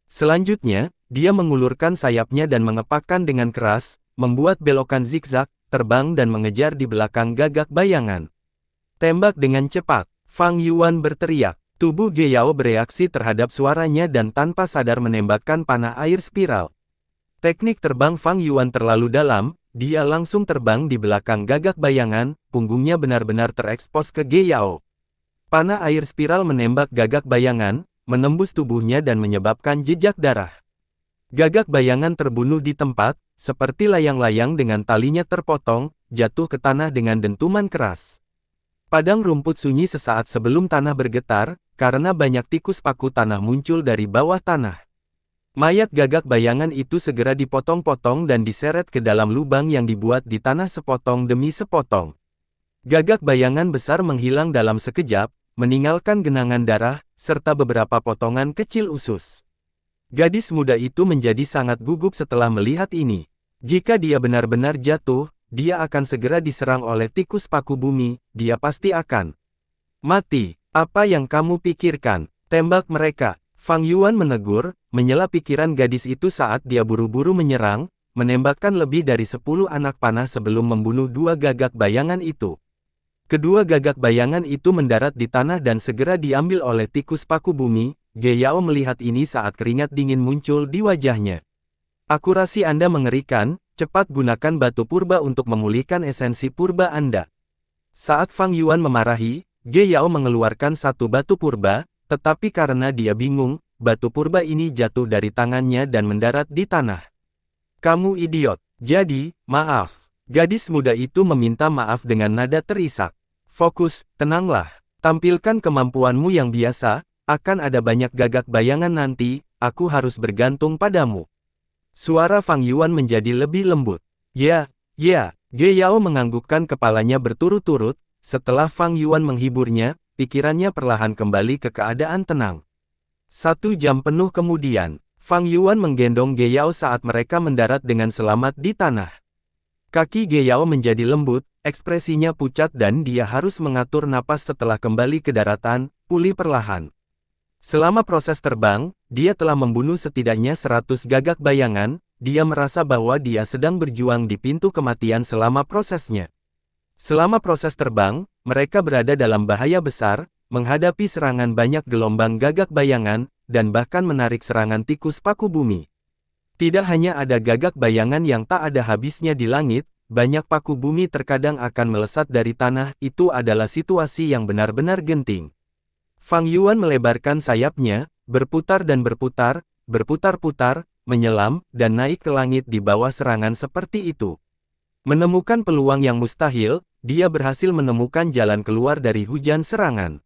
Selanjutnya, dia mengulurkan sayapnya dan mengepakkan dengan keras, membuat belokan zigzag, terbang dan mengejar di belakang gagak bayangan. Tembak dengan cepat, Fang Yuan berteriak. Tubuh Ge Yao bereaksi terhadap suaranya dan tanpa sadar menembakkan panah air spiral. Teknik terbang Fang Yuan terlalu dalam, dia langsung terbang di belakang gagak bayangan, punggungnya benar-benar terekspos ke Ge Yao. Panah air spiral menembak gagak bayangan, menembus tubuhnya dan menyebabkan jejak darah. Gagak bayangan terbunuh di tempat, seperti layang-layang dengan talinya terpotong, jatuh ke tanah dengan dentuman keras. Padang rumput sunyi sesaat sebelum tanah bergetar, karena banyak tikus paku tanah muncul dari bawah tanah. Mayat gagak bayangan itu segera dipotong-potong dan diseret ke dalam lubang yang dibuat di tanah sepotong demi sepotong. Gagak bayangan besar menghilang dalam sekejap, meninggalkan genangan darah, serta beberapa potongan kecil usus. Gadis muda itu menjadi sangat gugup setelah melihat ini. Jika dia benar-benar jatuh, dia akan segera diserang oleh tikus paku bumi, dia pasti akan mati. Apa yang kamu pikirkan? Tembak mereka. Fang Yuan menegur, menyela pikiran gadis itu saat dia buru-buru menyerang, menembakkan lebih dari 10 anak panah sebelum membunuh 2 gagak bayangan itu. Kedua gagak bayangan itu mendarat di tanah dan segera diambil oleh tikus paku bumi. Ge Yao melihat ini saat keringat dingin muncul di wajahnya. Akurasi Anda mengerikan, cepat gunakan batu purba untuk memulihkan esensi purba Anda. Saat Fang Yuan memarahi, Ge Yao mengeluarkan satu batu purba, tetapi karena dia bingung, batu purba ini jatuh dari tangannya dan mendarat di tanah. Kamu idiot. Jadi, maaf. Gadis muda itu meminta maaf dengan nada terisak. Fokus, tenanglah. Tampilkan kemampuanmu yang biasa, akan ada banyak gagak bayangan nanti, aku harus bergantung padamu. Suara Fang Yuan menjadi lebih lembut. Ya. Ge Yao menganggukkan kepalanya berturut-turut, setelah Fang Yuan menghiburnya, pikirannya perlahan kembali ke keadaan tenang. 1 jam penuh kemudian, Fang Yuan menggendong Ge Yao saat mereka mendarat dengan selamat di tanah. Kaki Ge Yao menjadi lembut, ekspresinya pucat dan dia harus mengatur napas setelah kembali ke daratan, pulih perlahan. Selama proses terbang, dia telah membunuh setidaknya 100 gagak bayangan, dia merasa bahwa dia sedang berjuang di pintu kematian selama prosesnya. Selama proses terbang, mereka berada dalam bahaya besar, menghadapi serangan banyak gelombang gagak bayangan, dan bahkan menarik serangan tikus paku bumi. Tidak hanya ada gagak bayangan yang tak ada habisnya di langit, banyak paku bumi terkadang akan melesat dari tanah, itu adalah situasi yang benar-benar genting. Fang Yuan melebarkan sayapnya, berputar dan berputar, berputar-putar, menyelam, dan naik ke langit di bawah serangan seperti itu. Menemukan peluang yang mustahil, dia berhasil menemukan jalan keluar dari hujan serangan.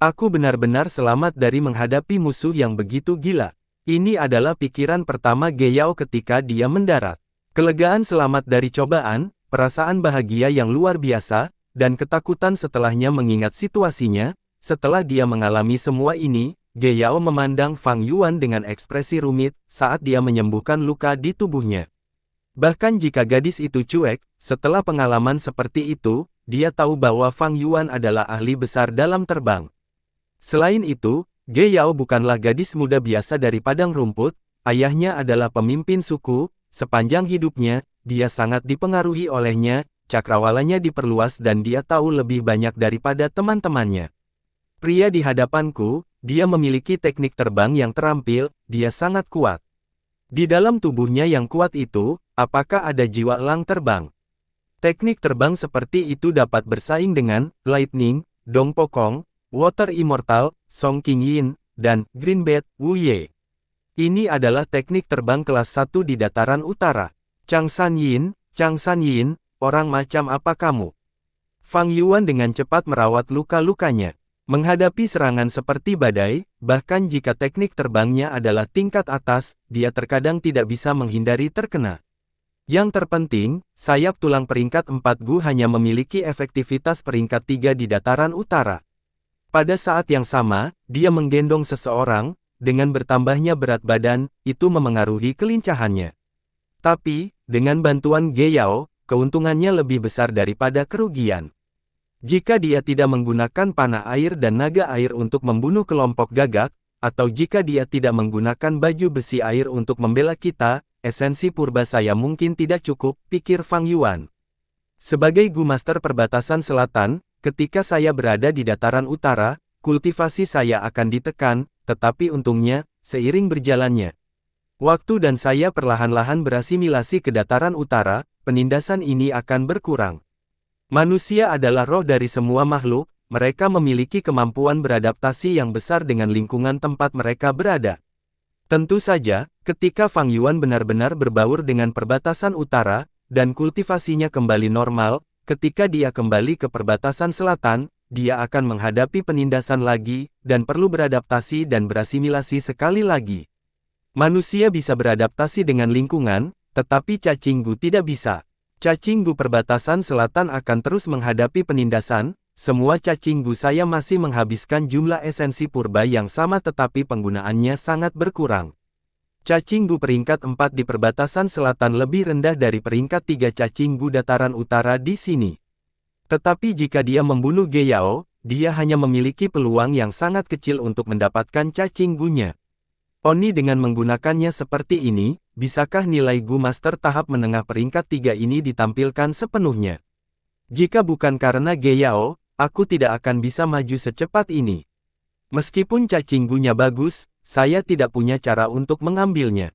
Aku benar-benar selamat dari menghadapi musuh yang begitu gila. Ini adalah pikiran pertama Ge Yao ketika dia mendarat. Kelegaan selamat dari cobaan, perasaan bahagia yang luar biasa, dan ketakutan setelahnya mengingat situasinya. Setelah dia mengalami semua ini, Ge Yao memandang Fang Yuan dengan ekspresi rumit saat dia menyembuhkan luka di tubuhnya. Bahkan jika gadis itu cuek, setelah pengalaman seperti itu, dia tahu bahwa Fang Yuan adalah ahli besar dalam terbang. Selain itu, Ge Yao bukanlah gadis muda biasa dari padang rumput, ayahnya adalah pemimpin suku, sepanjang hidupnya, dia sangat dipengaruhi olehnya, cakrawalanya diperluas dan dia tahu lebih banyak daripada teman-temannya. Pria di hadapanku, dia memiliki teknik terbang yang terampil, dia sangat kuat. Di dalam tubuhnya yang kuat itu, apakah ada jiwa elang terbang? Teknik terbang seperti itu dapat bersaing dengan Lightning, Dong Pokong, Water Immortal, Song Qingyin, dan Greenbat Wu Ye. Ini adalah teknik terbang kelas 1 di dataran utara. Chang San Yin, orang macam apa kamu? Fang Yuan dengan cepat merawat luka-lukanya. Menghadapi serangan seperti badai, bahkan jika teknik terbangnya adalah tingkat atas, dia terkadang tidak bisa menghindari terkena. Yang terpenting, sayap tulang peringkat 4 Gu hanya memiliki efektivitas peringkat 3 di dataran utara. Pada saat yang sama, dia menggendong seseorang, dengan bertambahnya berat badan, itu memengaruhi kelincahannya. Tapi, dengan bantuan Ge Yao, keuntungannya lebih besar daripada kerugian. Jika dia tidak menggunakan panah air dan naga air untuk membunuh kelompok gagak, atau jika dia tidak menggunakan baju besi air untuk membela kita, esensi purba saya mungkin tidak cukup, pikir Fang Yuan. Sebagai Gu Master Perbatasan Selatan, ketika saya berada di dataran utara, kultivasi saya akan ditekan, tetapi untungnya, seiring berjalannya waktu dan saya perlahan-lahan berasimilasi ke dataran utara, penindasan ini akan berkurang. Manusia adalah roh dari semua makhluk, mereka memiliki kemampuan beradaptasi yang besar dengan lingkungan tempat mereka berada. Tentu saja, ketika Fang Yuan benar-benar berbaur dengan perbatasan utara, dan kultivasinya kembali normal, ketika dia kembali ke perbatasan selatan, dia akan menghadapi penindasan lagi, dan perlu beradaptasi dan berasimilasi sekali lagi. Manusia bisa beradaptasi dengan lingkungan, tetapi cacing Gu tidak bisa. Cacing Gu perbatasan selatan akan terus menghadapi penindasan, semua cacing Gu saya masih menghabiskan jumlah esensi purba yang sama tetapi penggunaannya sangat berkurang. Cacing Gu peringkat 4 di perbatasan selatan lebih rendah dari peringkat 3 cacing Gu dataran utara di sini. Tetapi jika dia membunuh Ge Yao, dia hanya memiliki peluang yang sangat kecil untuk mendapatkan cacing Gu-nya. Oni dengan menggunakannya seperti ini, bisakah nilai Gu Master tahap menengah peringkat 3 ini ditampilkan sepenuhnya? Jika bukan karena Ge Yao, aku tidak akan bisa maju secepat ini. Meskipun cacing Gu-nya bagus, saya tidak punya cara untuk mengambilnya.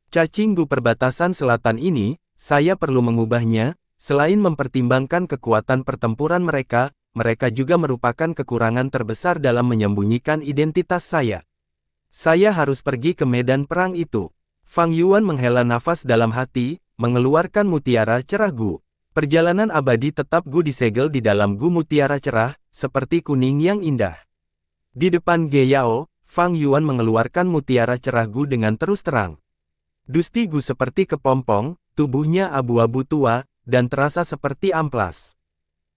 Cacing Gu perbatasan selatan ini, saya perlu mengubahnya, selain mempertimbangkan kekuatan pertempuran mereka, mereka juga merupakan kekurangan terbesar dalam menyembunyikan identitas saya. Saya harus pergi ke medan perang itu. Fang Yuan menghela nafas dalam hati, mengeluarkan mutiara cerah Gu. Perjalanan abadi tetap Gu disegel di dalam Gu mutiara cerah, seperti kuning yang indah. Di depan Ge Yao, Fang Yuan mengeluarkan mutiara cerah Gu dengan terus terang. Dusti Gu seperti kepompong, tubuhnya abu-abu tua, dan terasa seperti amplas.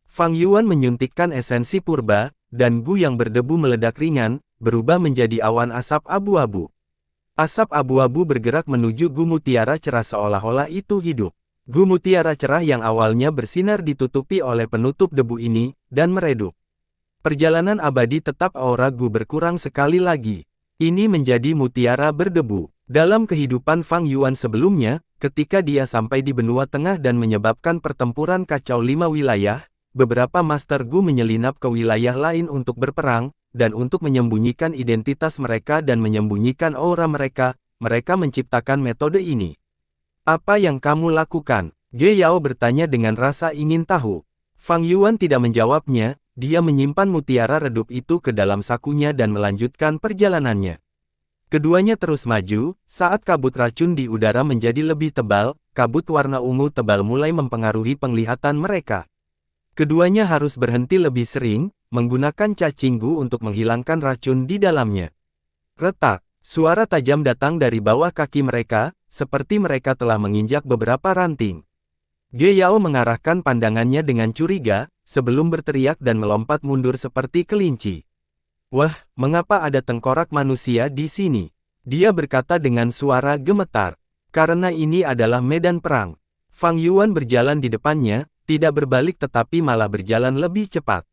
Fang Yuan menyuntikkan esensi purba, dan Gu yang berdebu meledak ringan, berubah menjadi awan asap abu-abu. Asap abu-abu bergerak menuju Gu mutiara cerah seolah-olah itu hidup. Gu mutiara cerah yang awalnya bersinar ditutupi oleh penutup debu ini, dan meredup. Perjalanan abadi tetap aura Gu berkurang sekali lagi. Ini menjadi mutiara berdebu. Dalam kehidupan Fang Yuan sebelumnya, ketika dia sampai di benua tengah dan menyebabkan pertempuran kacau 5 wilayah, beberapa Master Gu menyelinap ke wilayah lain untuk berperang, dan untuk menyembunyikan identitas mereka dan menyembunyikan aura mereka, mereka menciptakan metode ini. Apa yang kamu lakukan? Ge Yao bertanya dengan rasa ingin tahu. Fang Yuan tidak menjawabnya, dia menyimpan mutiara redup itu ke dalam sakunya dan melanjutkan perjalanannya. Keduanya terus maju, saat kabut racun di udara menjadi lebih tebal, kabut warna ungu tebal mulai mempengaruhi penglihatan mereka. Keduanya harus berhenti lebih sering, menggunakan cacing Gu untuk menghilangkan racun di dalamnya. Retak, suara tajam datang dari bawah kaki mereka, seperti mereka telah menginjak beberapa ranting. Ge Yao mengarahkan pandangannya dengan curiga, sebelum berteriak dan melompat mundur seperti kelinci. Wah, mengapa ada tengkorak manusia di sini? Dia berkata dengan suara gemetar. Karena ini adalah medan perang. Fang Yuan berjalan di depannya, tidak berbalik tetapi malah berjalan lebih cepat.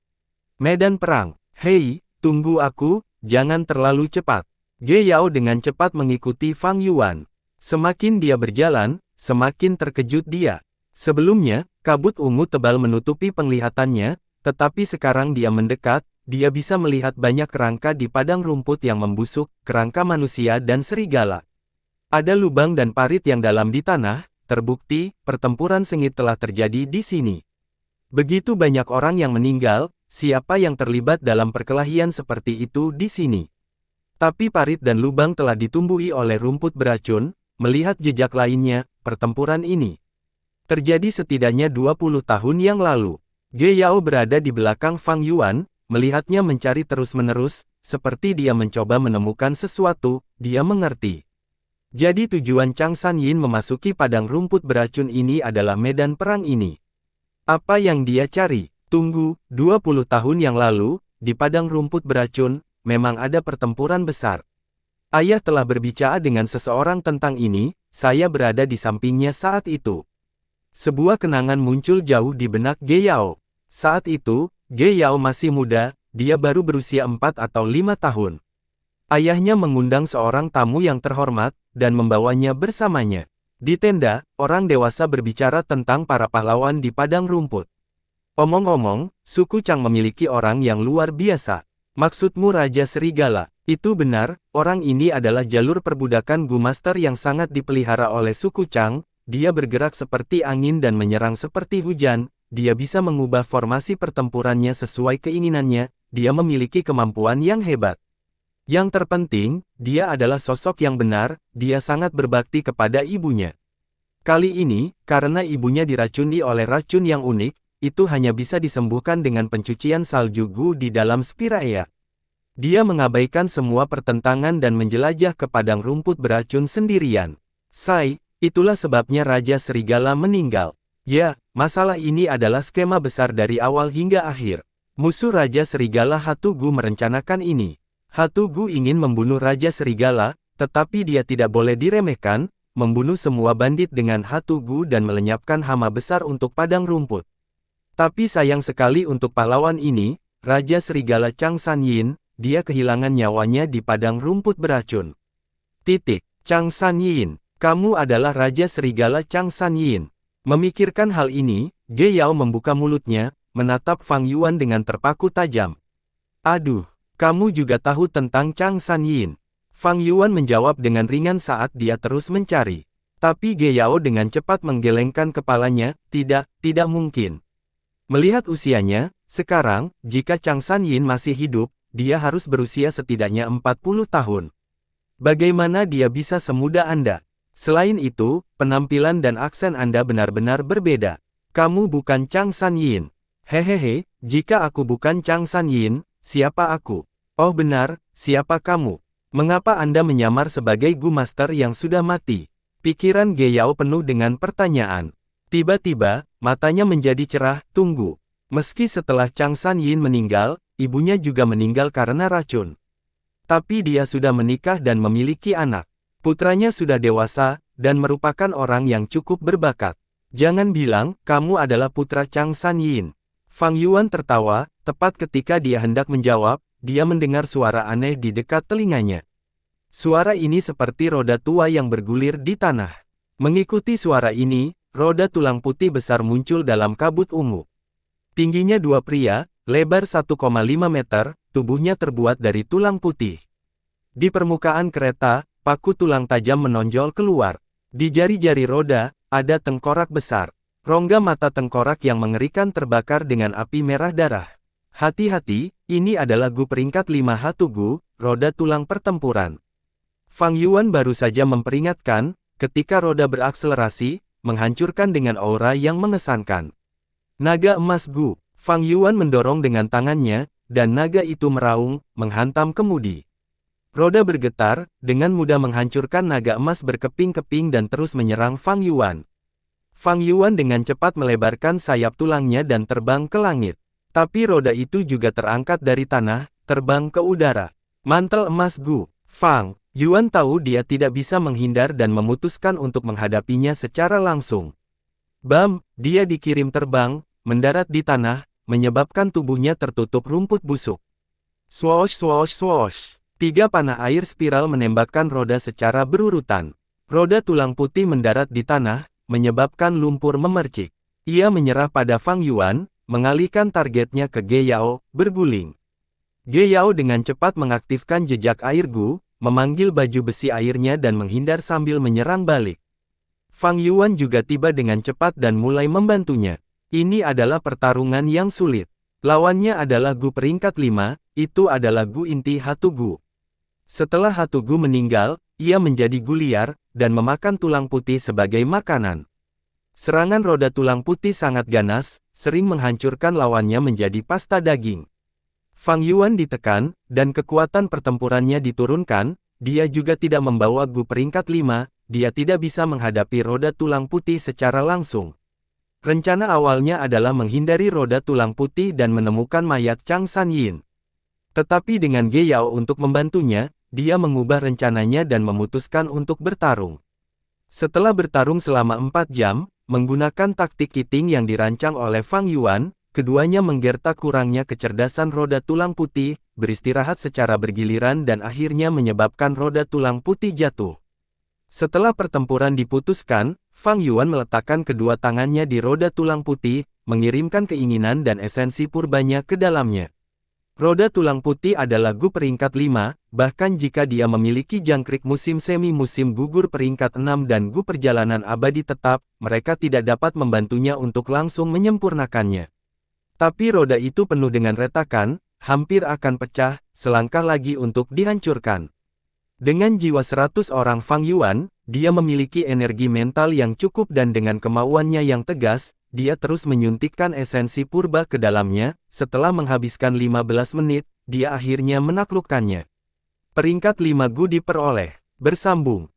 Medan perang. Hei, tunggu aku, jangan terlalu cepat. Ge Yao dengan cepat mengikuti Fang Yuan. Semakin dia berjalan, semakin terkejut dia. Sebelumnya, kabut ungu tebal menutupi penglihatannya, tetapi sekarang dia mendekat, dia bisa melihat banyak kerangka di padang rumput yang membusuk, kerangka manusia dan serigala. Ada lubang dan parit yang dalam di tanah, terbukti, pertempuran sengit telah terjadi di sini. Begitu banyak orang yang meninggal, siapa yang terlibat dalam perkelahian seperti itu di sini? Tapi parit dan lubang telah ditumbuhi oleh rumput beracun, melihat jejak lainnya, pertempuran ini terjadi setidaknya 20 tahun yang lalu. Ge Yao berada di belakang Fang Yuan, melihatnya mencari terus-menerus, seperti dia mencoba menemukan sesuatu, dia mengerti. Jadi tujuan Chang San Yin memasuki padang rumput beracun ini adalah medan perang ini. Apa yang dia cari? Tunggu, 20 tahun yang lalu, di padang rumput beracun, memang ada pertempuran besar. Ayah telah berbicara dengan seseorang tentang ini, saya berada di sampingnya saat itu. Sebuah kenangan muncul jauh di benak Ge Yao. Saat itu, Ge Yao masih muda, dia baru berusia 4 atau 5 tahun. Ayahnya mengundang seorang tamu yang terhormat, dan membawanya bersamanya. Di tenda, orang dewasa berbicara tentang para pahlawan di padang rumput. Omong-omong, suku Chang memiliki orang yang luar biasa. Maksudmu Raja Serigala? Itu benar, orang ini adalah jalur perbudakan Gu Master yang sangat dipelihara oleh suku Chang. Dia bergerak seperti angin dan menyerang seperti hujan. Dia bisa mengubah formasi pertempurannya sesuai keinginannya. Dia memiliki kemampuan yang hebat. Yang terpenting, dia adalah sosok yang benar. Dia sangat berbakti kepada ibunya. Kali ini, karena ibunya diracuni oleh racun yang unik, itu hanya bisa disembuhkan dengan pencucian salju Gu di dalam Spiraea. Dia mengabaikan semua pertentangan dan menjelajah ke padang rumput beracun sendirian. Itulah sebabnya Raja Serigala meninggal. Ya, masalah ini adalah skema besar dari awal hingga akhir. Musuh Raja Serigala Hatu Gu merencanakan ini. Hatu Gu ingin membunuh Raja Serigala, tetapi dia tidak boleh diremehkan, membunuh semua bandit dengan Hatu Gu dan melenyapkan hama besar untuk padang rumput. Tapi sayang sekali untuk pahlawan ini, Raja Serigala Chang San Yin, dia kehilangan nyawanya di padang rumput beracun. Chang San Yin, kamu adalah Raja Serigala Chang San Yin. Memikirkan hal ini, Ge Yao membuka mulutnya, menatap Fang Yuan dengan terpaku tajam. Aduh, kamu juga tahu tentang Chang San Yin. Fang Yuan menjawab dengan ringan saat dia terus mencari. Tapi Ge Yao dengan cepat menggelengkan kepalanya, tidak mungkin. Melihat usianya, sekarang, jika Chang San Yin masih hidup, dia harus berusia setidaknya 40 tahun. Bagaimana dia bisa semuda Anda? Selain itu, penampilan dan aksen Anda benar-benar berbeda. Kamu bukan Chang San Yin. Hehehe, jika aku bukan Chang San Yin, siapa aku? Oh benar, siapa kamu? Mengapa Anda menyamar sebagai Gu Master yang sudah mati? Pikiran Ge Yao penuh dengan pertanyaan. Tiba-tiba, matanya menjadi cerah. Tunggu. Meski setelah Chang San Yin meninggal, ibunya juga meninggal karena racun. Tapi dia sudah menikah dan memiliki anak. Putranya sudah dewasa, dan merupakan orang yang cukup berbakat. Jangan bilang, kamu adalah putra Chang San Yin. Fang Yuan tertawa, tepat ketika dia hendak menjawab, dia mendengar suara aneh di dekat telinganya. Suara ini seperti roda tua yang bergulir di tanah. Mengikuti suara ini, roda tulang putih besar muncul dalam kabut ungu. Tingginya dua pria, lebar 1,5 meter, tubuhnya terbuat dari tulang putih. Di permukaan kereta, paku tulang tajam menonjol keluar. Di jari-jari roda, ada tengkorak besar. Rongga mata tengkorak yang mengerikan terbakar dengan api merah darah. Hati-hati, ini adalah Gu peringkat 5 Hatu Gu, roda tulang pertempuran. Fang Yuan baru saja memperingatkan, ketika roda berakselerasi, menghancurkan dengan aura yang mengesankan. Naga emas Gu. Fang Yuan mendorong dengan tangannya, dan naga itu meraung, menghantam kemudi. Roda bergetar, dengan mudah menghancurkan naga emas berkeping-keping dan terus menyerang Fang Yuan. Fang Yuan dengan cepat melebarkan sayap tulangnya dan terbang ke langit. Tapi roda itu juga terangkat dari tanah, terbang ke udara. Mantel emas Gu Fang Yuan tahu dia tidak bisa menghindar dan memutuskan untuk menghadapinya secara langsung. Bam, dia dikirim terbang, mendarat di tanah, menyebabkan tubuhnya tertutup rumput busuk. Swoosh swoosh swoosh. 3 panah air spiral menembakkan roda secara berurutan. Roda tulang putih mendarat di tanah, menyebabkan lumpur memercik. Ia menyerah pada Fang Yuan, mengalihkan targetnya ke Ge Yao, berguling. Ge Yao dengan cepat mengaktifkan jejak air Gu, memanggil baju besi airnya dan menghindar sambil menyerang balik. Fang Yuan juga tiba dengan cepat dan mulai membantunya. Ini adalah pertarungan yang sulit. Lawannya adalah Gu peringkat 5, itu adalah Gu inti Hatu Gu. Setelah Hatu Gu meninggal, ia menjadi Gu liar, dan memakan tulang putih sebagai makanan. Serangan roda tulang putih sangat ganas, sering menghancurkan lawannya menjadi pasta daging. Fang Yuan ditekan, dan kekuatan pertempurannya diturunkan, dia juga tidak membawa Gu peringkat 5, dia tidak bisa menghadapi roda tulang putih secara langsung. Rencana awalnya adalah menghindari roda tulang putih dan menemukan mayat Chang Sanyin. Tetapi dengan Ge Yao untuk membantunya, dia mengubah rencananya dan memutuskan untuk bertarung. Setelah bertarung selama 4 jam, menggunakan taktik kiting yang dirancang oleh Fang Yuan, keduanya menggertak kurangnya kecerdasan roda tulang putih, beristirahat secara bergiliran dan akhirnya menyebabkan roda tulang putih jatuh. Setelah pertempuran diputuskan, Fang Yuan meletakkan kedua tangannya di roda tulang putih, mengirimkan keinginan dan esensi purbanya ke dalamnya. Roda tulang putih adalah Gu peringkat 5, bahkan jika dia memiliki jangkrik musim semi musim gugur peringkat 6 dan Gu perjalanan abadi tetap, mereka tidak dapat membantunya untuk langsung menyempurnakannya. Tapi roda itu penuh dengan retakan, hampir akan pecah, selangkah lagi untuk dihancurkan. Dengan jiwa 100 orang Fang Yuan, dia memiliki energi mental yang cukup dan dengan kemauannya yang tegas, dia terus menyuntikkan esensi purba ke dalamnya. Setelah menghabiskan 15 menit, dia akhirnya menaklukkannya. Peringkat 5 Gu diperoleh. Bersambung.